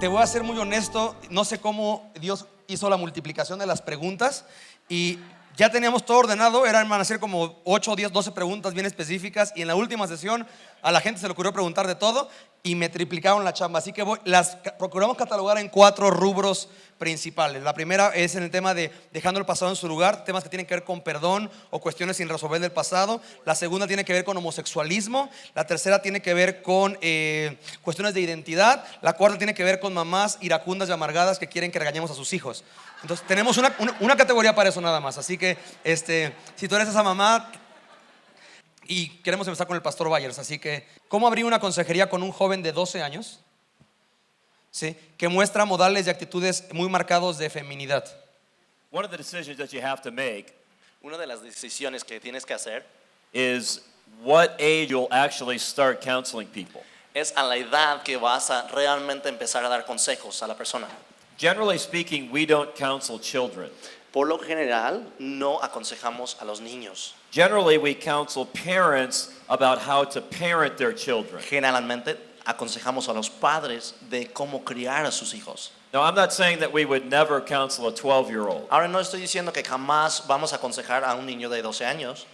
te voy a ser muy honesto, no sé cómo Dios hizo la multiplicación de las preguntas y ya teníamos todo ordenado, van a ser como 8, 10, 12 preguntas bien específicas y en la última sesión a la gente se le ocurrió preguntar de todo y me triplicaron la chamba, así que las procuramos catalogar en 4 rubros principales. La primera es en el tema de dejando el pasado en su lugar, temas que tienen que ver con perdón o cuestiones sin resolver del pasado. La segunda tiene que ver con homosexualismo. La tercera tiene que ver con cuestiones de identidad. La cuarta tiene que ver con mamás iracundas y amargadas que quieren que regañemos a sus hijos. Entonces tenemos una categoría para eso nada más. Así que si tú eres esa mamá, y queremos empezar con el pastor Byers. Así que, ¿cómo abrir una consejería con un joven de 12 años? ¿Sí? Que muestra modales y actitudes muy marcados de feminidad. One of the decisions that you have to make Una de las decisiones que tienes que hacer is what age you'll actually start counseling people. es a la edad que vas a realmente empezar a dar consejos a la persona. Generally speaking, we don't counsel children. Por lo general, no aconsejamos a los niños. Generally, we counsel parents about how to parent their children. Generalmente, aconsejamos a los padres de cómo criar a sus hijos. Now, I'm not saying that we would never counsel a 12-year-old, Ahora no estoy diciendo que jamás vamos a aconsejar a un niño de 12 años,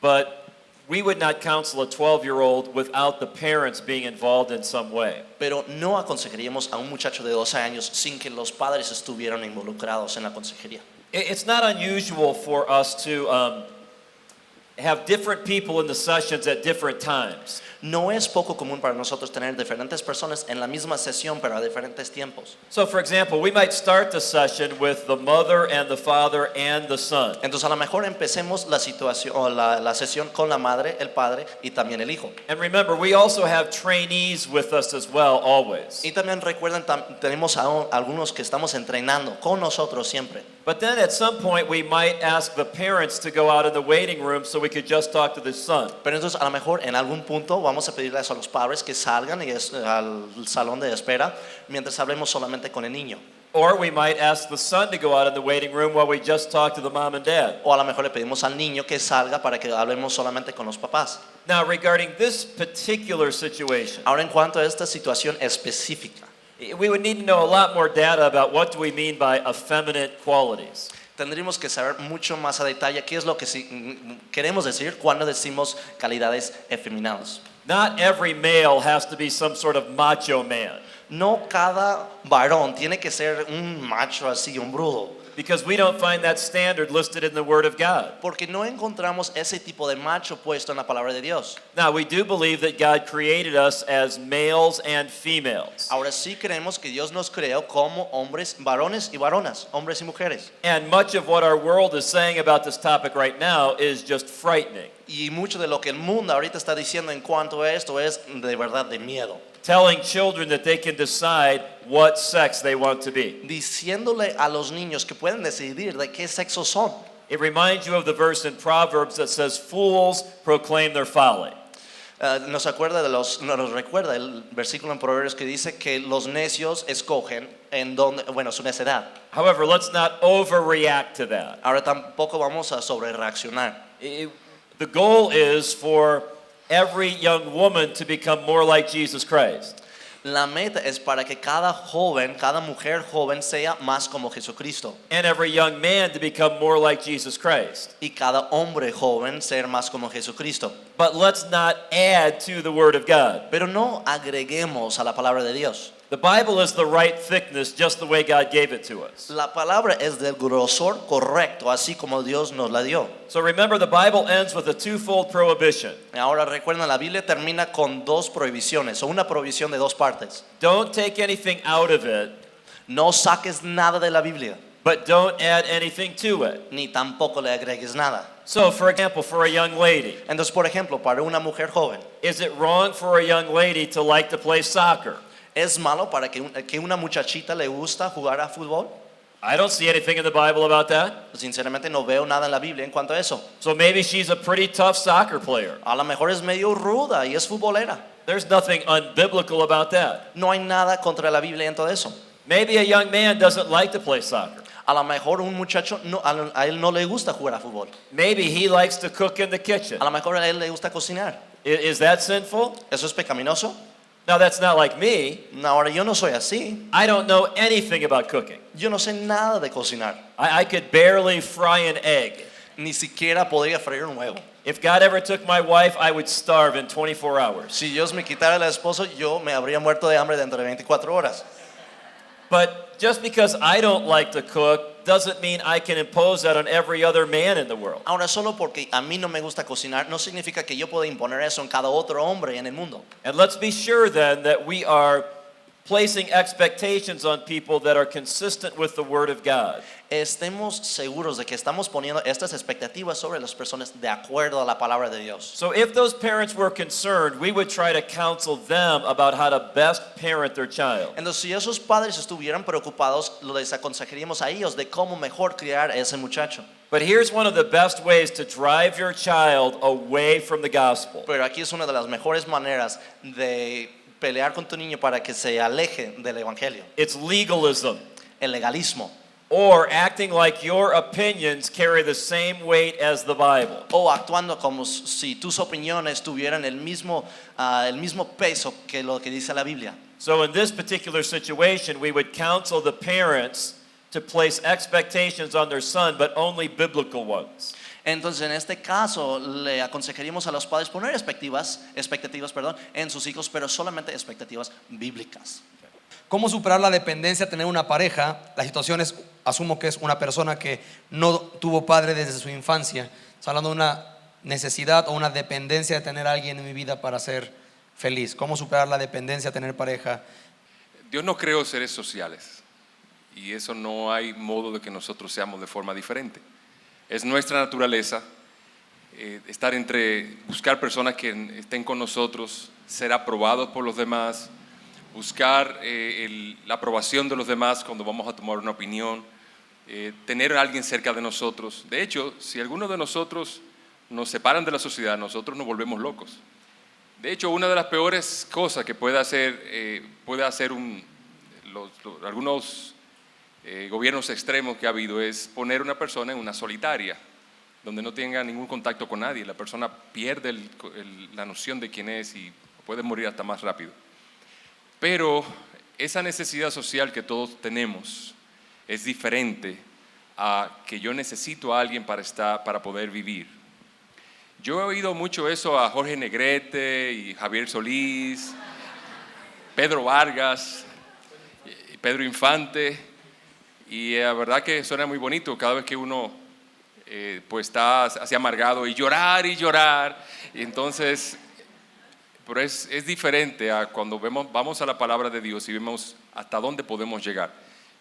but we would not counsel a 12-year-old without the parents being involved in some way. pero no aconsejaríamos a un muchacho de 12 años sin que los padres estuvieran involucrados en la consejería. It's not unusual for us to have different people in the sessions at different times. No es poco común para nosotros tener diferentes personas en la misma sesión, pero a diferentes tiempos. So, for example, we might start the session with the mother and the father and the son. Entonces a lo mejor empecemos la situación o la sesión con la madre, el padre y también el hijo. And remember, we also have trainees with us as well, always. Y también recuerden, tenemos a algunos que estamos entrenando con nosotros siempre. But then at some point, we might ask the parents to go out in the waiting room so we could just talk to the son. Pero entonces a lo mejor en algún punto vamos a pedirles a los padres que salgan al salón de espera mientras hablemos solamente con el niño. Or we might ask the son to go out in the waiting room while we just talk to the mom and dad. O a lo mejor le pedimos al niño que salga para que hablemos solamente con los papás. Now, regarding this particular situation, Ahora en cuanto a esta situación específica, we would need to know a lot more data about what do we mean by effeminate qualities. tendríamos que saber mucho más a detalle qué es lo que queremos decir cuando decimos calidades efeminadas. Not every male has to be some sort of macho man, No cada varón tiene que ser un macho así, un brujo, because we don't find that standard listed in the Word of God. porque no encontramos ese tipo de macho puesto en la palabra de Dios. Now, we do believe that God created us as males and females. Ahora sí creemos que Dios nos creó como hombres, varones y varonas, hombres y mujeres. And much of what our world is saying about this topic right now is just frightening. Y mucho de lo que el mundo ahorita está diciendo en cuanto a esto es de verdad de miedo. Telling children that they can decide what sex they want to be. Diciéndole a los niños que pueden decidir de qué sexo son. It reminds you of the verse in Proverbs that says, "Fools proclaim their folly." Nos recuerda el versículo en Proverbios que dice que los necios escogen en donde, bueno, su necedad. However, let's not overreact to that. Ahora tampoco vamos a sobrereaccionar. The goal is for every young woman to become more like Jesus Christ. La meta es para que cada joven, cada mujer joven sea más como Jesucristo. And every young man to become more like Jesus Christ. Y cada hombre joven ser más como Jesucristo. But let's not add to the Word of God. Pero no agreguemos a la palabra de Dios. The Bible is the right thickness just the way God gave it to us. La palabra es del grosor correcto, así como Dios nos la dio. So remember, the Bible ends with a twofold prohibition. Ahora recuerden, la Biblia termina con 2 prohibiciones, o una prohibición de 2 partes. Don't take anything out of it, No saques nada de la Biblia, but don't add anything to it. ni tampoco le agregues nada. So, for example, for a young lady, Entonces, por ejemplo, para una mujer joven, is it wrong for a young lady to like to play soccer? ¿es malo para que una muchachita le gusta jugar a fútbol? I don't see anything in the Bible about that. Sinceramente no veo nada en la Biblia en cuanto a eso. So maybe she's a pretty tough soccer player. A lo mejor es medio ruda y es futbolera. There's nothing unbiblical about that. No hay nada contra la Biblia en todo eso. Maybe a young man doesn't like to play soccer. A lo mejor un muchacho, a él no le gusta jugar a fútbol. Maybe he likes to cook in the kitchen. A lo mejor a él le gusta cocinar. Is that sinful? ¿Eso es pecaminoso? Now, that's not like me. Ahora, yo no soy así. I don't know anything about cooking. Yo no sé nada de cocinar. I could barely fry an egg. Ni siquiera podría freír un huevo. If God ever took my wife, I would starve in 24 hours. Si Dios me quitara el esposo, yo me habría muerto de hambre dentro de 24 horas. But just because I don't like to cook doesn't mean I can impose that on every other man in the world. Ahora, solo porque a mí no me gusta cocinar, no significa que yo pueda imponer eso en cada otro hombre en el mundo. And let's be sure then that we are placing expectations on people that are consistent with the Word of God. Estemos seguros de que estamos poniendo estas expectativas sobre las personas de acuerdo a la palabra de Dios. So if those parents were concerned, we would try to counsel them about how to best parent their child. Entonces, si esos padres estuvieran preocupados, les aconsejaríamos a ellos de cómo mejor criar a ese muchacho. But here's one of the best ways to drive your child away from the gospel. Pero aquí es una de las mejores maneras de pelear con tu niño para que se aleje del evangelio. It's legalism, El legalismo. or acting like your opinions carry the same weight as the Bible. O actuando como si tus opiniones tuvieran el mismo peso que lo que dice la Biblia. So in this particular situation, we would counsel the parents to place expectations on their son, but only biblical ones. Entonces, en este caso, le aconsejaríamos a los padres poner expectativas, en sus hijos, pero solamente expectativas bíblicas. ¿Cómo superar la dependencia, tener una pareja? La situación es, asumo que es una persona que no tuvo padre desde su infancia. Está hablando de una necesidad o una dependencia de tener a alguien en mi vida para ser feliz. ¿Cómo superar la dependencia, tener pareja? Dios nos creó seres sociales y eso no hay modo de que nosotros seamos de forma diferente. Es nuestra naturaleza buscar personas que estén con nosotros, ser aprobados por los demás, buscar la aprobación de los demás cuando vamos a tomar una opinión, tener a alguien cerca de nosotros. De hecho, si algunos de nosotros nos separan de la sociedad, nosotros nos volvemos locos. De hecho, una de las peores cosas que puede hacer algunos gobiernos extremos que ha habido es poner una persona en una solitaria, donde no tenga ningún contacto con nadie. La persona pierde la noción de quién es y puede morir hasta más rápido. Pero esa necesidad social que todos tenemos es diferente a que yo necesito a alguien para poder vivir. Yo he oído mucho eso a Jorge Negrete y Javier Solís, Pedro Vargas, Pedro Infante, y la verdad que suena muy bonito cada vez que uno pues está así amargado y llorar, y entonces, pero es diferente a cuando vamos a la palabra de Dios y vemos hasta dónde podemos llegar.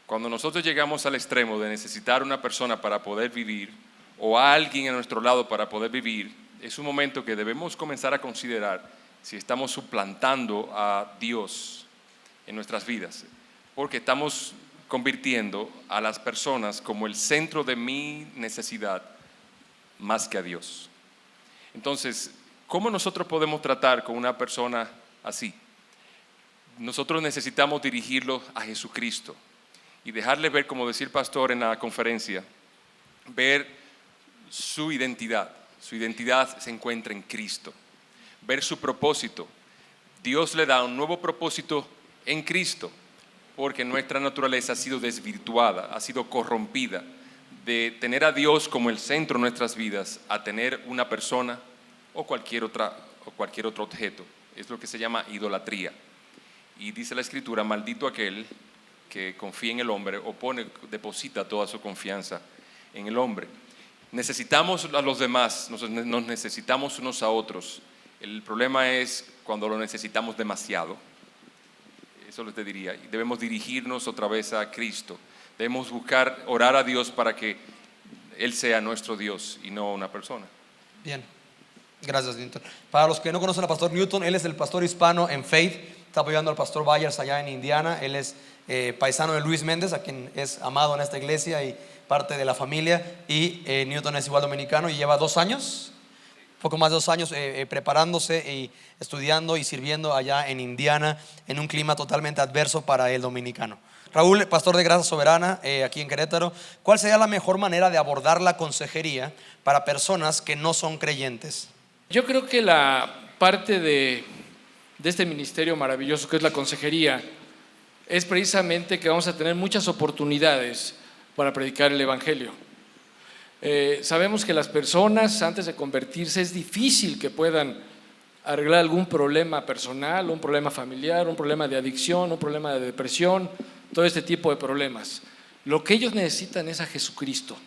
Cuando nosotros llegamos al extremo de necesitar una persona para poder vivir o a alguien a nuestro lado para poder vivir, es un momento que debemos comenzar a considerar si estamos suplantando a Dios en nuestras vidas, porque estamos convirtiendo a las personas como el centro de mi necesidad más que a Dios. Entonces, ¿cómo nosotros podemos tratar con una persona así? Nosotros necesitamos dirigirlo a Jesucristo y dejarle ver, como decía el pastor en la conferencia, ver su identidad. Su identidad se encuentra en Cristo. Ver su propósito. Dios le da un nuevo propósito en Cristo, porque nuestra naturaleza ha sido desvirtuada, ha sido corrompida de tener a Dios como el centro de nuestras vidas a tener una persona o cualquier otro objeto. Es lo que se llama idolatría. Y dice la Escritura, maldito aquel que confía en el hombre o deposita toda su confianza en el hombre. Necesitamos a los demás, nos necesitamos unos a otros. El problema es cuando lo necesitamos demasiado. Eso les diría. Debemos dirigirnos otra vez a Cristo. Debemos orar a Dios para que Él sea nuestro Dios y no una persona. Bien, gracias, Newton. Para los que no conocen al pastor Newton, él es el pastor hispano en Faith. Está apoyando al pastor Byers allá en Indiana. Él es paisano de Luis Méndez, a quien es amado en esta iglesia y parte de la familia. Y Newton es igual dominicano y lleva 2 años, poco más de 2 años preparándose y estudiando y sirviendo allá en Indiana en un clima totalmente adverso para el dominicano. Raúl, pastor de Gracia Soberana aquí en Querétaro, ¿cuál sería la mejor manera de abordar la consejería para personas que no son creyentes? Yo creo que la parte de de este ministerio maravilloso que es la consejería es precisamente que vamos a tener muchas oportunidades para predicar el Evangelio. Sabemos que las personas antes de convertirse es difícil que puedan arreglar algún problema personal, un problema familiar, un problema de adicción, un problema de depresión, todo este tipo de problemas. Lo que ellos necesitan es a Jesucristo.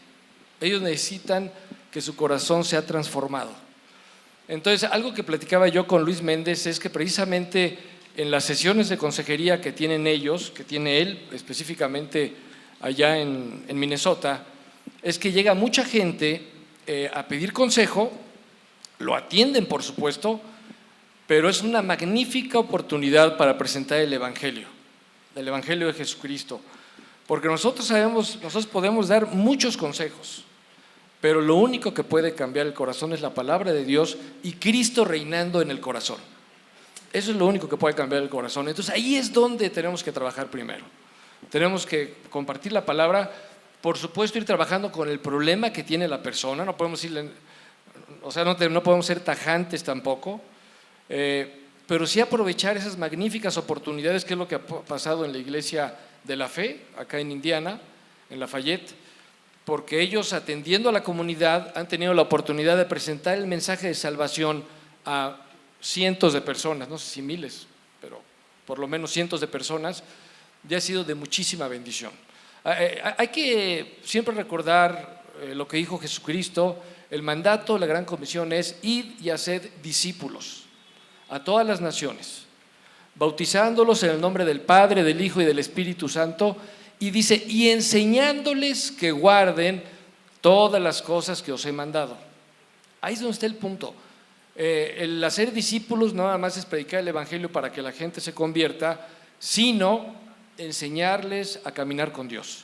Ellos necesitan que su corazón sea transformado. Entonces, algo que platicaba yo con Luis Méndez es que precisamente en las sesiones de consejería que tienen ellos, que tiene él específicamente allá en Minnesota, es que llega mucha gente a pedir consejo, lo atienden por supuesto, pero es una magnífica oportunidad para presentar el Evangelio de Jesucristo, porque nosotros podemos dar muchos consejos, pero lo único que puede cambiar el corazón es la palabra de Dios y Cristo reinando en el corazón. Eso es lo único que puede cambiar el corazón. Entonces ahí es donde tenemos que trabajar primero. Tenemos que compartir la palabra, por supuesto ir trabajando con el problema que tiene la persona, no podemos no podemos ser tajantes tampoco, pero sí aprovechar esas magníficas oportunidades, que es lo que ha pasado en la Iglesia de la Fe, acá en Indiana, en Lafayette, porque ellos, atendiendo a la comunidad, han tenido la oportunidad de presentar el mensaje de salvación a cientos de personas, no sé si miles, pero por lo menos cientos de personas, y ha sido de muchísima bendición. Hay que siempre recordar lo que dijo Jesucristo. El mandato de la Gran Comisión es: id y haced discípulos a todas las naciones, bautizándolos en el nombre del Padre, del Hijo y del Espíritu Santo, y dice, y enseñándoles que guarden todas las cosas que os he mandado. Ahí es donde está el punto. El hacer discípulos no nada más es predicar el Evangelio para que la gente se convierta, sino enseñarles a caminar con Dios.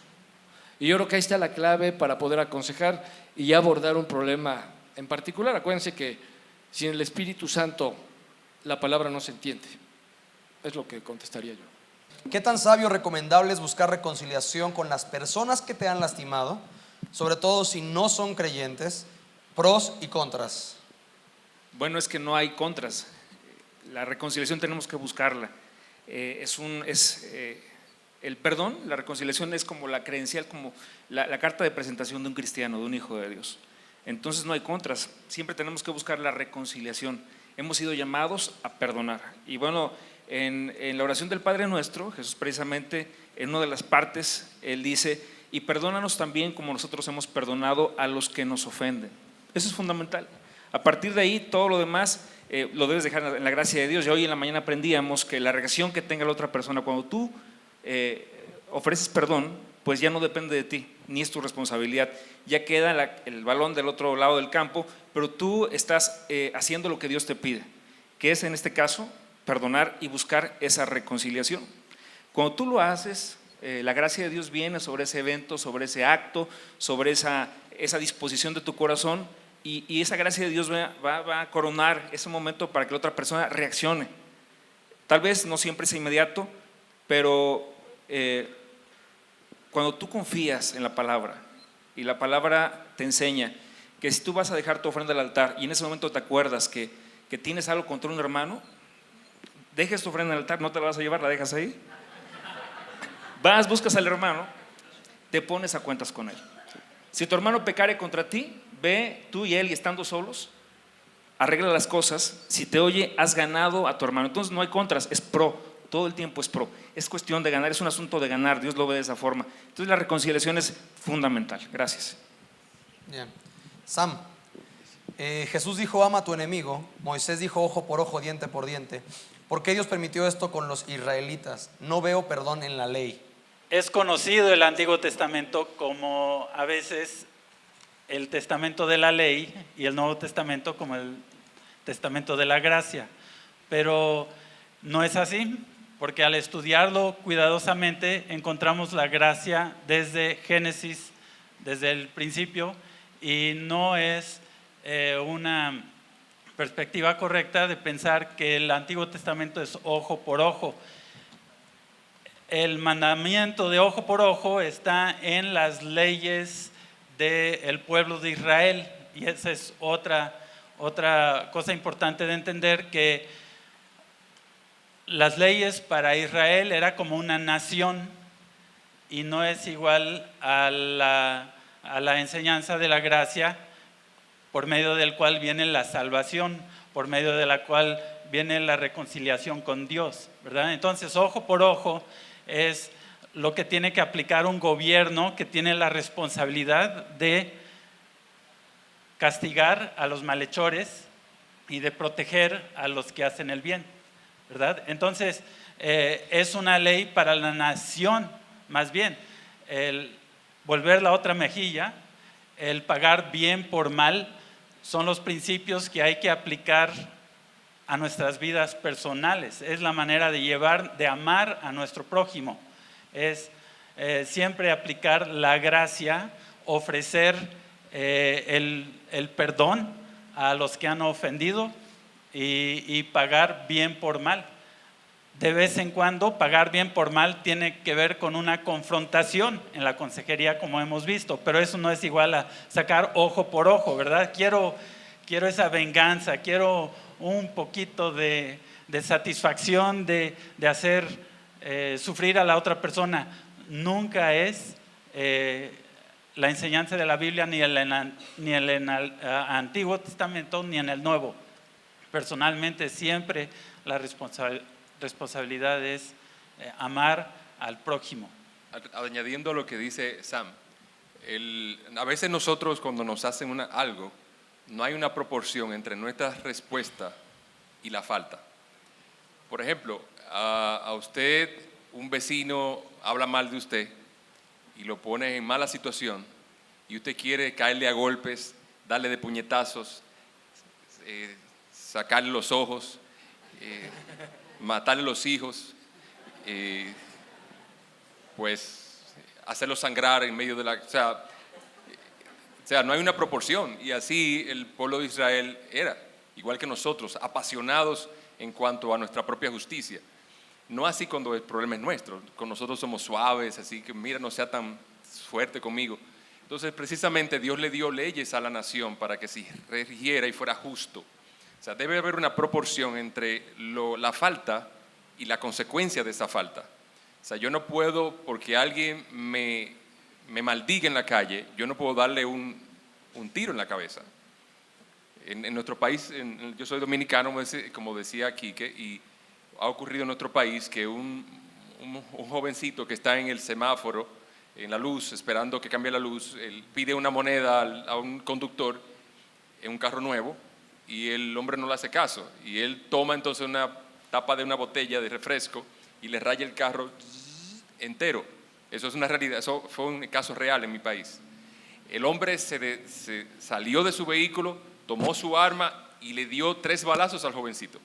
Y yo creo que ahí está la clave para poder aconsejar y abordar un problema en particular. Acuérdense que sin el Espíritu Santo la palabra no se entiende. Es lo que contestaría yo. ¿Qué tan sabio o recomendable es buscar reconciliación con las personas que te han lastimado, sobre todo si no son creyentes? Pros y contras. Bueno, es que no hay contras. La reconciliación tenemos que buscarla. El perdón, la reconciliación es como la credencial, como la carta de presentación de un cristiano, de un hijo de Dios. Entonces no hay contras, siempre tenemos que buscar la reconciliación. Hemos sido llamados a perdonar. Y bueno, en la oración del Padre Nuestro, Jesús precisamente en una de las partes, Él dice, y perdónanos también como nosotros hemos perdonado a los que nos ofenden. Eso es fundamental. A partir de ahí, todo lo demás lo debes dejar en la gracia de Dios. Y hoy en la mañana aprendíamos que la reacción que tenga la otra persona cuando tú ofreces perdón, pues ya no depende de ti, ni es tu responsabilidad. Ya queda el balón del otro lado del campo, pero tú estás haciendo lo que Dios te pide, que es en este caso perdonar y buscar esa reconciliación. Cuando tú lo haces, la gracia de Dios viene sobre ese evento, sobre ese acto, sobre esa disposición de tu corazón, y esa gracia de Dios va a coronar ese momento para que la otra persona reaccione. Tal vez no siempre es inmediato, pero cuando tú confías en la palabra y la palabra te enseña que si tú vas a dejar tu ofrenda al altar y en ese momento te acuerdas que tienes algo contra un hermano, dejes tu ofrenda al altar, no te la vas a llevar, la dejas ahí, vas, buscas al hermano, te pones a cuentas con él. Si tu hermano pecare contra ti, ve tú y él, y estando solos, arregla las cosas. Si te oye, has ganado a tu hermano. Entonces no hay contras, es pro, todo el tiempo es pro. Es cuestión de ganar, es un asunto de ganar, Dios lo ve de esa forma. Entonces la reconciliación es fundamental. Gracias. Bien. Sam, Jesús dijo ama a tu enemigo, Moisés dijo ojo por ojo, diente por diente. ¿Por qué Dios permitió esto con los israelitas? No veo perdón en la ley. Es conocido el Antiguo Testamento como a veces el Testamento de la ley y el Nuevo Testamento como el Testamento de la gracia, pero no es así, porque al estudiarlo cuidadosamente encontramos la gracia desde Génesis, desde el principio, y no es una perspectiva correcta de pensar que el Antiguo Testamento es ojo por ojo. El mandamiento de ojo por ojo está en las leyes del pueblo de Israel, y esa es otra cosa importante de entender, que las leyes para Israel era como una nación y no es igual a la enseñanza de la gracia por medio del cual viene la salvación, por medio de la cual viene la reconciliación con Dios, ¿verdad? Entonces, ojo por ojo es lo que tiene que aplicar un gobierno que tiene la responsabilidad de castigar a los malhechores y de proteger a los que hacen el bien, ¿verdad? Entonces, es una ley para la nación, más bien, el volver la otra mejilla, el pagar bien por mal, son los principios que hay que aplicar a nuestras vidas personales. Es la manera de amar a nuestro prójimo. Es siempre aplicar la gracia, ofrecer el perdón a los que han ofendido y pagar bien por mal. De vez en cuando pagar bien por mal tiene que ver con una confrontación en la consejería, como hemos visto, pero eso no es igual a sacar ojo por ojo, ¿verdad? Quiero esa venganza, quiero un poquito de satisfacción de hacer sufrir a la otra persona. Nunca es la enseñanza de la Biblia ni en el Antiguo Testamento ni en el Nuevo. Personalmente siempre la responsabilidad es amar al prójimo. Añadiendo a lo que dice Sam, a veces nosotros cuando nos hacen algo, no hay una proporción entre nuestra respuesta y la falta. Por ejemplo, a usted un vecino habla mal de usted y lo pone en mala situación y usted quiere caerle a golpes, darle de puñetazos, sacarle los ojos, matarle los hijos, pues hacerlo sangrar en medio de la... O sea, no hay una proporción, y así el pueblo de Israel era, igual que nosotros, apasionados en cuanto a nuestra propia justicia. No así cuando el problema es nuestro, con nosotros somos suaves, así que mira, no sea tan fuerte conmigo. Entonces, precisamente Dios le dio leyes a la nación para que se rigiera y fuera justo. O sea, debe haber una proporción entre la falta y la consecuencia de esa falta. O sea, yo no puedo, porque alguien me maldiga en la calle, yo no puedo darle un tiro en la cabeza. En nuestro país, yo soy dominicano, como decía Quique, y ha ocurrido en nuestro país que un jovencito que está en el semáforo, en la luz, esperando que cambie la luz, él pide una moneda a un conductor en un carro nuevo y el hombre no le hace caso. Y él toma entonces una tapa de una botella de refresco y le raya el carro entero. Eso es una realidad, eso fue un caso real en mi país. El hombre se salió de su vehículo, tomó su arma y le dio 3 balazos al jovencito.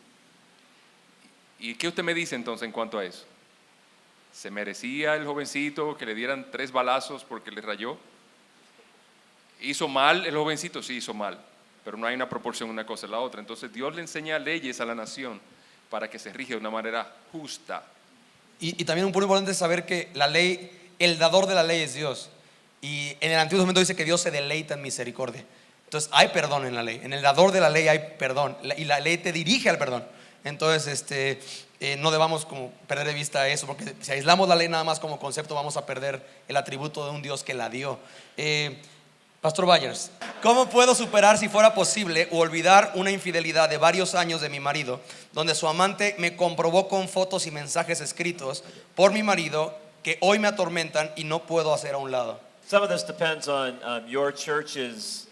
¿Y qué usted me dice entonces en cuanto a eso? ¿Se merecía el jovencito que le dieran 3 balazos porque le rayó? ¿Hizo mal el jovencito? Sí, hizo mal, pero no hay una proporción una cosa y la otra. Entonces Dios le enseña leyes a la nación para que se rija de una manera justa. Y también un punto importante es saber que la ley, el dador de la ley es Dios. Y en el Antiguo Testamento dice que Dios se deleita en misericordia. Entonces hay perdón en la ley. En el dador de la ley hay perdón. Y la ley te dirige al perdón. Entonces no debamos como perder de vista eso, porque si aislamos la ley nada más como concepto vamos a perder el atributo de un Dios que la dio. Pastor Byers, ¿cómo puedo superar, si fuera posible, o olvidar una infidelidad de varios años de mi marido, donde su amante me comprobó con fotos y mensajes escritos por mi marido que hoy me atormentan y no puedo hacer a un lado? Some of this depends on your church's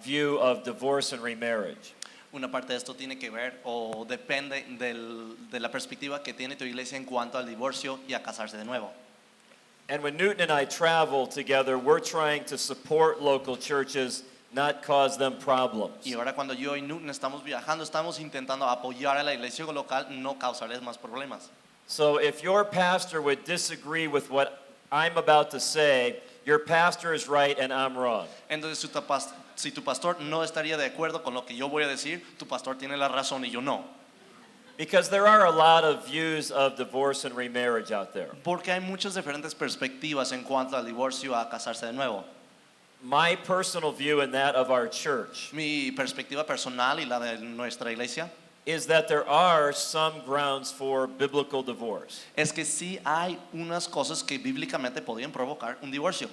view of divorce and remarriage. Una parte de esto tiene que ver o depende de la perspectiva que tiene tu iglesia en cuanto al divorcio y a casarse de nuevo. And when Newton and I travel together, we're trying to support local churches, not cause them problems. Y ahora cuando yo y Newton estamos viajando, estamos intentando apoyar a la iglesia local, no causarles más problemas. So if your pastor would disagree with what I'm about to say, your pastor is right and I'm wrong. Entonces si tu pastor no estaría de acuerdo con lo que yo voy a decir, tu pastor tiene la razón y yo no. Because there are a lot of views of divorce and remarriage out there. Porque hay muchas diferentes perspectivas en cuanto al divorcio a casarse de nuevo. My personal view and that of our church Mi perspectiva personal y la de nuestra iglesia is that there are some grounds for biblical divorce. es que sí hay unas cosas que bíblicamente podrían provocar un divorcio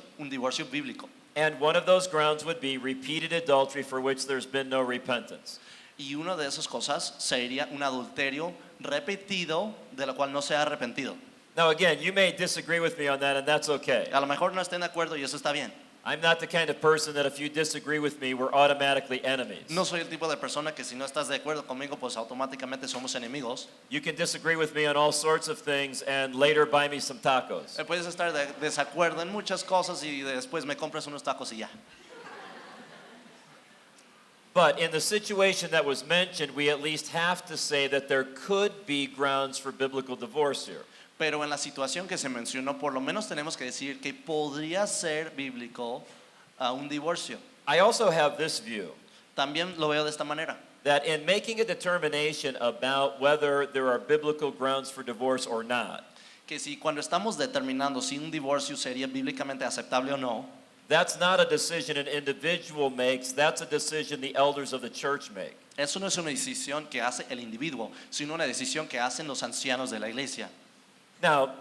bíblico. And one of those grounds would be repeated adultery for which there's been no repentance. Y una de esas cosas sería un adulterio repetido de la cual no se ha arrepentido. Now, again, you may disagree with me on that, and that's okay. A lo mejor no estén de acuerdo y eso está bien. I'm not the kind of person that if you disagree with me, we're automatically enemies. No soy el tipo de persona que si no estás de acuerdo conmigo, pues automáticamente somos enemigos. You can disagree with me on all sorts of things and later buy me some tacos. Puedes estar de desacuerdo en muchas cosas y después me compras unos tacos y ya. But in the situation that was mentioned, we at least have to say that there could be grounds for biblical divorce here. Pero en la situación que se mencionó, por lo menos tenemos que decir que podría ser bíblico un divorcio. I also have this view, También lo veo de esta manera, that in making a determination about whether there are biblical grounds for divorce or not, que si cuando estamos determinando si un divorcio sería bíblicamente aceptable o no, that's not a decision an individual makes, that's a decision the elders of the church make. eso no es una decisión que hace el individuo, sino una decisión que hacen los ancianos de la iglesia. Now,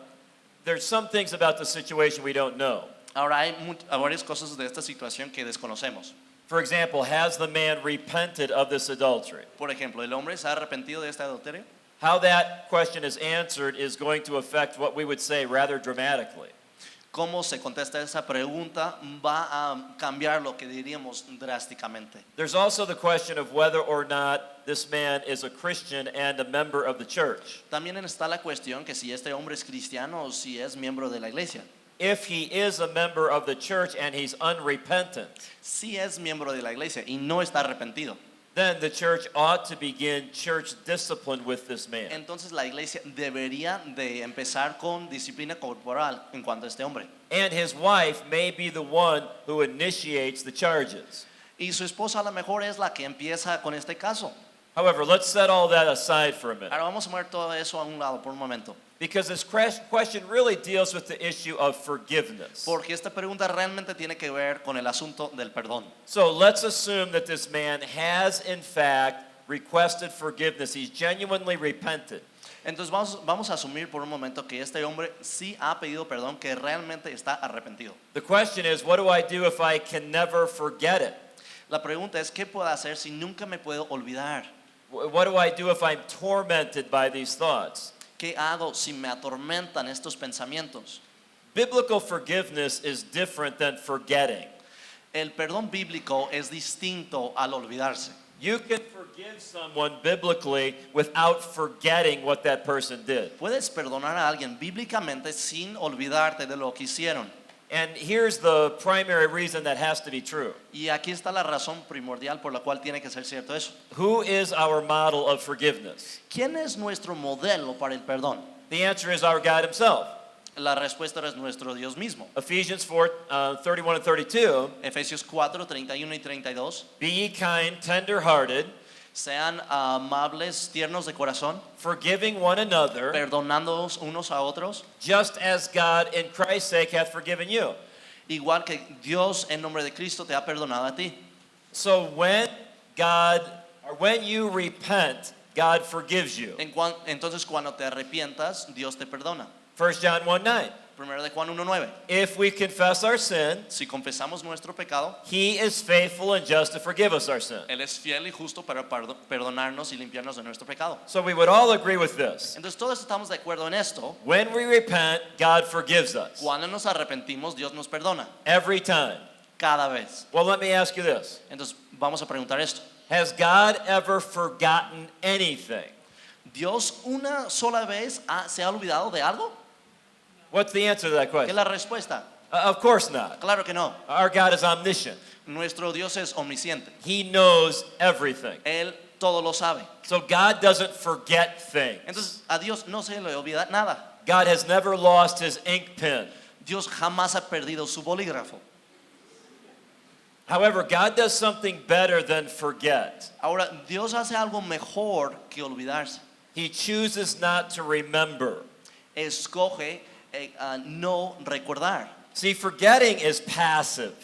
there's some things about the situation we don't know. Ahora hay varias cosas de esta situación que desconocemos. For example, has the man repented of this adultery? Por ejemplo, ¿el hombre se ha arrepentido de este adulterio? How that question is answered is going to affect what we would say rather dramatically. Cómo se contesta esa pregunta va a cambiar lo que diríamos drásticamente. There's also the question of whether or not this man is a Christian and a member of the church. También está la cuestión que si este hombre es cristiano o si es miembro de la iglesia. If he is a member of the church and he's unrepentant, Si es miembro de la iglesia y no está arrepentido, then the church ought to begin church discipline with this man. entonces la iglesia debería de empezar con disciplina corporal en cuanto a este hombre. And his wife may be the one who initiates the charges. Y su esposa a lo mejor es la que empieza con este caso. However, let's set all that aside for a minute. Ahora vamos a mover todo eso a un lado por un momento. Because this question really deals with the issue of forgiveness. Porque esta pregunta realmente tiene que ver con el asunto del perdón. So let's assume that this man has in fact requested forgiveness. He's genuinely repented. Entonces vamos a asumir por un momento que este hombre sí ha pedido perdón, que realmente está arrepentido. The question is, what do I do if I can never forget it? La pregunta es, ¿qué puedo hacer si nunca me puedo olvidar? What do I do if I'm tormented by these thoughts? ¿Qué hago si me atormentan estos pensamientos? Biblical forgiveness is different than forgetting. El perdón bíblico es distinto al olvidarse. You can forgive someone biblically without forgetting what that person did. Puedes perdonar a alguien bíblicamente sin olvidarte de lo que hicieron. And here's the primary reason that has to be true. Y aquí está la razón primordial por la cual tiene que ser cierto eso. Who is our model of forgiveness? ¿Quién es nuestro modelo para el perdón? The answer is our God himself. La respuesta es nuestro Dios mismo. Ephesians 4:31 and 32. Efesios 4, 31 y 32. Be ye kind, tender-hearted, Sean amables, tiernos de corazón, forgiving one another, perdonándonos unos a otros, just as God in Christ's sake hath forgiven you. igual que Dios en nombre de Cristo te ha perdonado a ti. So when you repent, God forgives you. Entonces cuando te arrepientas, Dios te perdona. 1 John 1:9. Primero de Juan 1:9. If we confess our sin, Si confesamos nuestro pecado, he is faithful and just to forgive us our sin. Él es fiel y justo para perdonarnos y limpiarnos de nuestro pecado. So we would all agree with this. Entonces todos estamos de acuerdo en esto. When we repent, God forgives us. Cuando nos arrepentimos, Dios nos perdona. Every time. Cada vez. Well, let me ask you this. Entonces vamos a preguntar esto. Has God ever forgotten anything? ¿Dios una sola vez se ha olvidado de algo? What's the answer to that ¿Qué es question? la respuesta? Of course not. Claro que no. Our God is omniscient. Nuestro Dios es omnisciente. He knows everything. Él todo lo sabe. So God doesn't forget things. Entonces a Dios no se le olvida nada. God has never lost his ink pen. Dios jamás ha perdido su bolígrafo. However, God does something better than forget. Ahora, Dios hace algo mejor que olvidarse. He chooses not to remember. Escoge no recordar. See, forgetting is passive.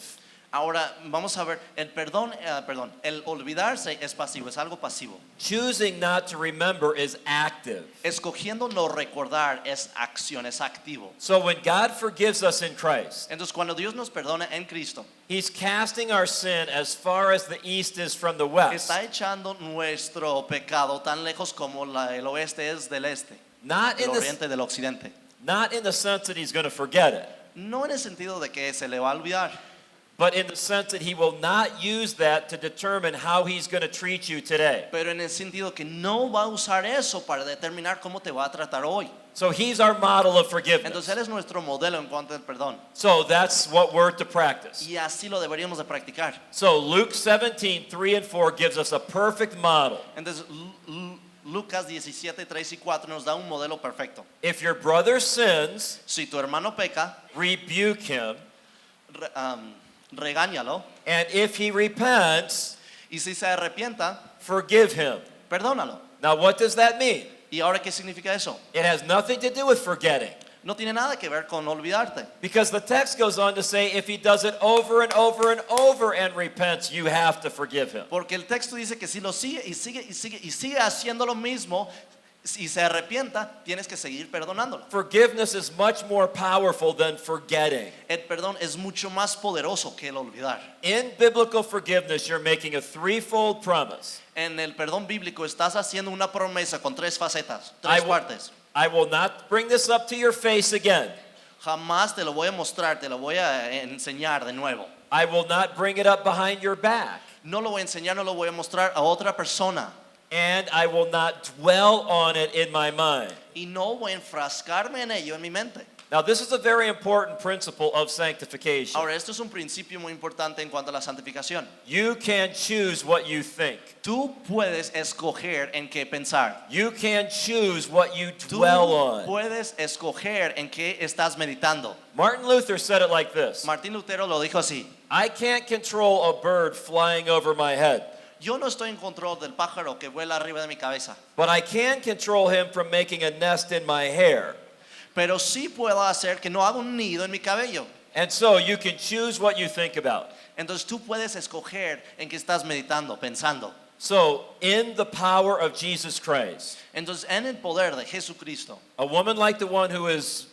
Ahora vamos a ver, el olvidarse es pasivo, es algo pasivo. Choosing not to remember is active. Escogiendo no recordar es acción, es activo. So when God forgives us in Christ, Entonces cuando Dios nos perdona en Cristo, He's casting our sin as far as the east is from the west. está echando nuestro pecado tan lejos como el oeste es del este, Not el in the, oriente del occidente. not in the sense that He's going to forget it, No en el sentido de que se le va a olvidar, but in the sense that He will not use that to determine how He's going to treat you today. pero en el sentido que no va a usar eso para determinar cómo te va a tratar hoy. So He's our model of forgiveness. Entonces Él es nuestro modelo en cuanto al perdón. So that's what we're to practice. Y así lo deberíamos de practicar. So Luke 17, 3 and 4 gives us a perfect model. Entonces Lucas 17, 3 y 4 nos da un modelo perfecto. If your brother sins, Si tu hermano peca, rebuke him, regáñalo. and if he repents, Y si se arrepienta, forgive him. perdónalo. Now what does that mean? ¿Y ahora qué significa eso? It has nothing to do with forgetting. No tiene nada que ver con olvidarte. Because the text goes on to say if he does it over and over and over and repents, you have to forgive him. Porque el texto dice que si lo sigue y sigue y sigue y sigue haciendo lo mismo, si se arrepienta, tienes que seguir perdonándolo. Forgiveness is much more powerful than forgetting. El perdón es mucho más poderoso que el olvidar. In biblical forgiveness, you're making a threefold promise. En el perdón bíblico estás haciendo una promesa con tres facetas, I tres will- partes. I will not bring this up to your face again. Jamás te lo voy a mostrar, te lo voy a enseñar de nuevo. I will not bring it up behind your back. No lo voy a enseñar, no lo voy a mostrar a otra persona. And I will not dwell on it in my mind. Y no voy a enfrascarme en ello en mi mente. Now, this is a very important principle of sanctification. Ahora, esto es un principio muy importante en cuanto a la santificación. You can choose what you think. Tú puedes escoger en qué pensar. You can choose what you Tú dwell on. puedes escoger en qué estás meditando. Martin Luther said it like this: Martín Lutero lo dijo así. I can't control a bird flying over my head, Yo no estoy en control del pájaro que vuela arriba de mi cabeza, but I can control him from making a nest in my hair. pero sí puedo hacer que no haga un nido en mi cabello. And so you can choose what you think about. Entonces tú puedes escoger en qué estás meditando, pensando. So, in the power of Jesus Christ, Entonces en el poder de Jesucristo, a woman like the one who is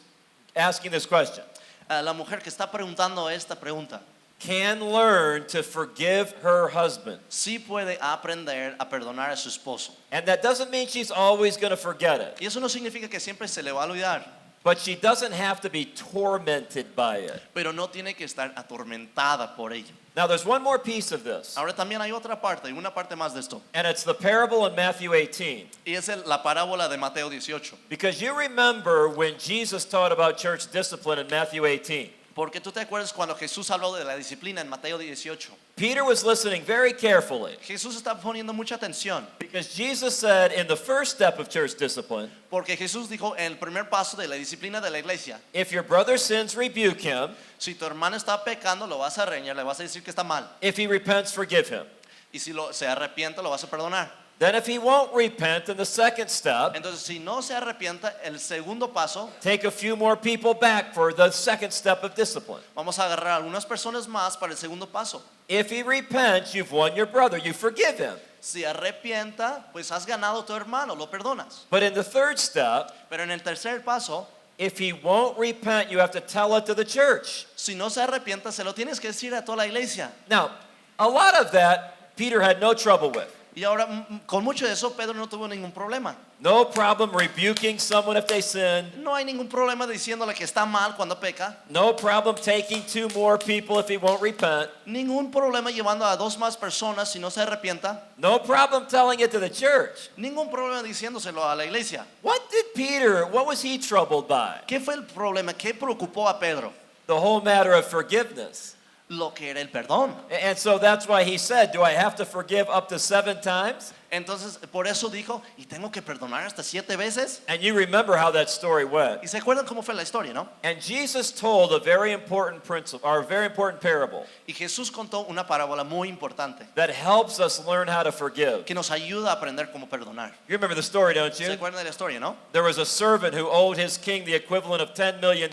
asking this question la mujer que está preguntando esta pregunta, can learn to forgive her husband. sí puede aprender a perdonar a su esposo. And that doesn't mean she's always going to forget it, Y eso no significa que siempre se le va a olvidar, but she doesn't have to be tormented by it. pero no tiene que estar atormentada por ello. Now, there's one more piece of this, Ahora también hay otra parte, y una parte más de esto. and it's the parable in Matthew 18. Y es la parábola de Mateo 18. Because you remember when Jesus taught about church discipline in Matthew 18. Porque tú te acuerdas cuando Jesús habló de la disciplina en Mateo 18. Peter was listening very carefully Jesús está poniendo mucha atención. because Jesus said in the first step of church discipline, Porque Jesús dijo en el primer paso de la disciplina de la iglesia, if your brother sins, rebuke him. si tu hermano está pecando, lo vas a reñir, le vas a decir que está mal. If he repents, forgive him. Y si se arrepiente, lo vas a perdonar. Then if he won't repent, in the second step, Entonces, si no se arrepienta, el segundo paso, take a few more people back for the second step of discipline. vamos a agarrar a algunas personas más para el segundo paso. If he repents, you've won your brother, you forgive him. Si arrepienta, pues has ganado a tu hermano, lo perdonas. But in the third step, Pero en el tercer paso, if he won't repent, you have to tell it to the church. si no se arrepienta, se lo tienes que decir a toda la iglesia. Now, a lot of that Peter had no trouble with. Y ahora, con mucho de eso, Pedro no tuvo ningún problema. No problem rebuking someone if they sin. No hay ningún problema diciéndole que está mal cuando peca. No problem taking two more people if he won't repent. Ningún problema llevando a dos más personas si no se arrepienta. No problem telling it to the church. Ningún problema diciéndoselo a la iglesia. What was he troubled by? ¿Qué fue el problema? ¿Qué preocupó a Pedro? The whole matter of forgiveness. Lo que era el perdón. And so that's why he said, do I have to forgive up to 7 times? Entonces, por eso dijo, ¿y tengo que perdonar hasta 7 veces? And you remember how that story went. ¿Y se acuerdan cómo fue la historia, no? And Jesus told a very important principle, or a very important parable Y Jesús contó una parábola muy importante that helps us learn how to forgive. que nos ayuda a aprender cómo perdonar. You remember the story, don't ¿Se you? acuerdan de la historia, no? There was a servant who owed his king the equivalent of $10 million.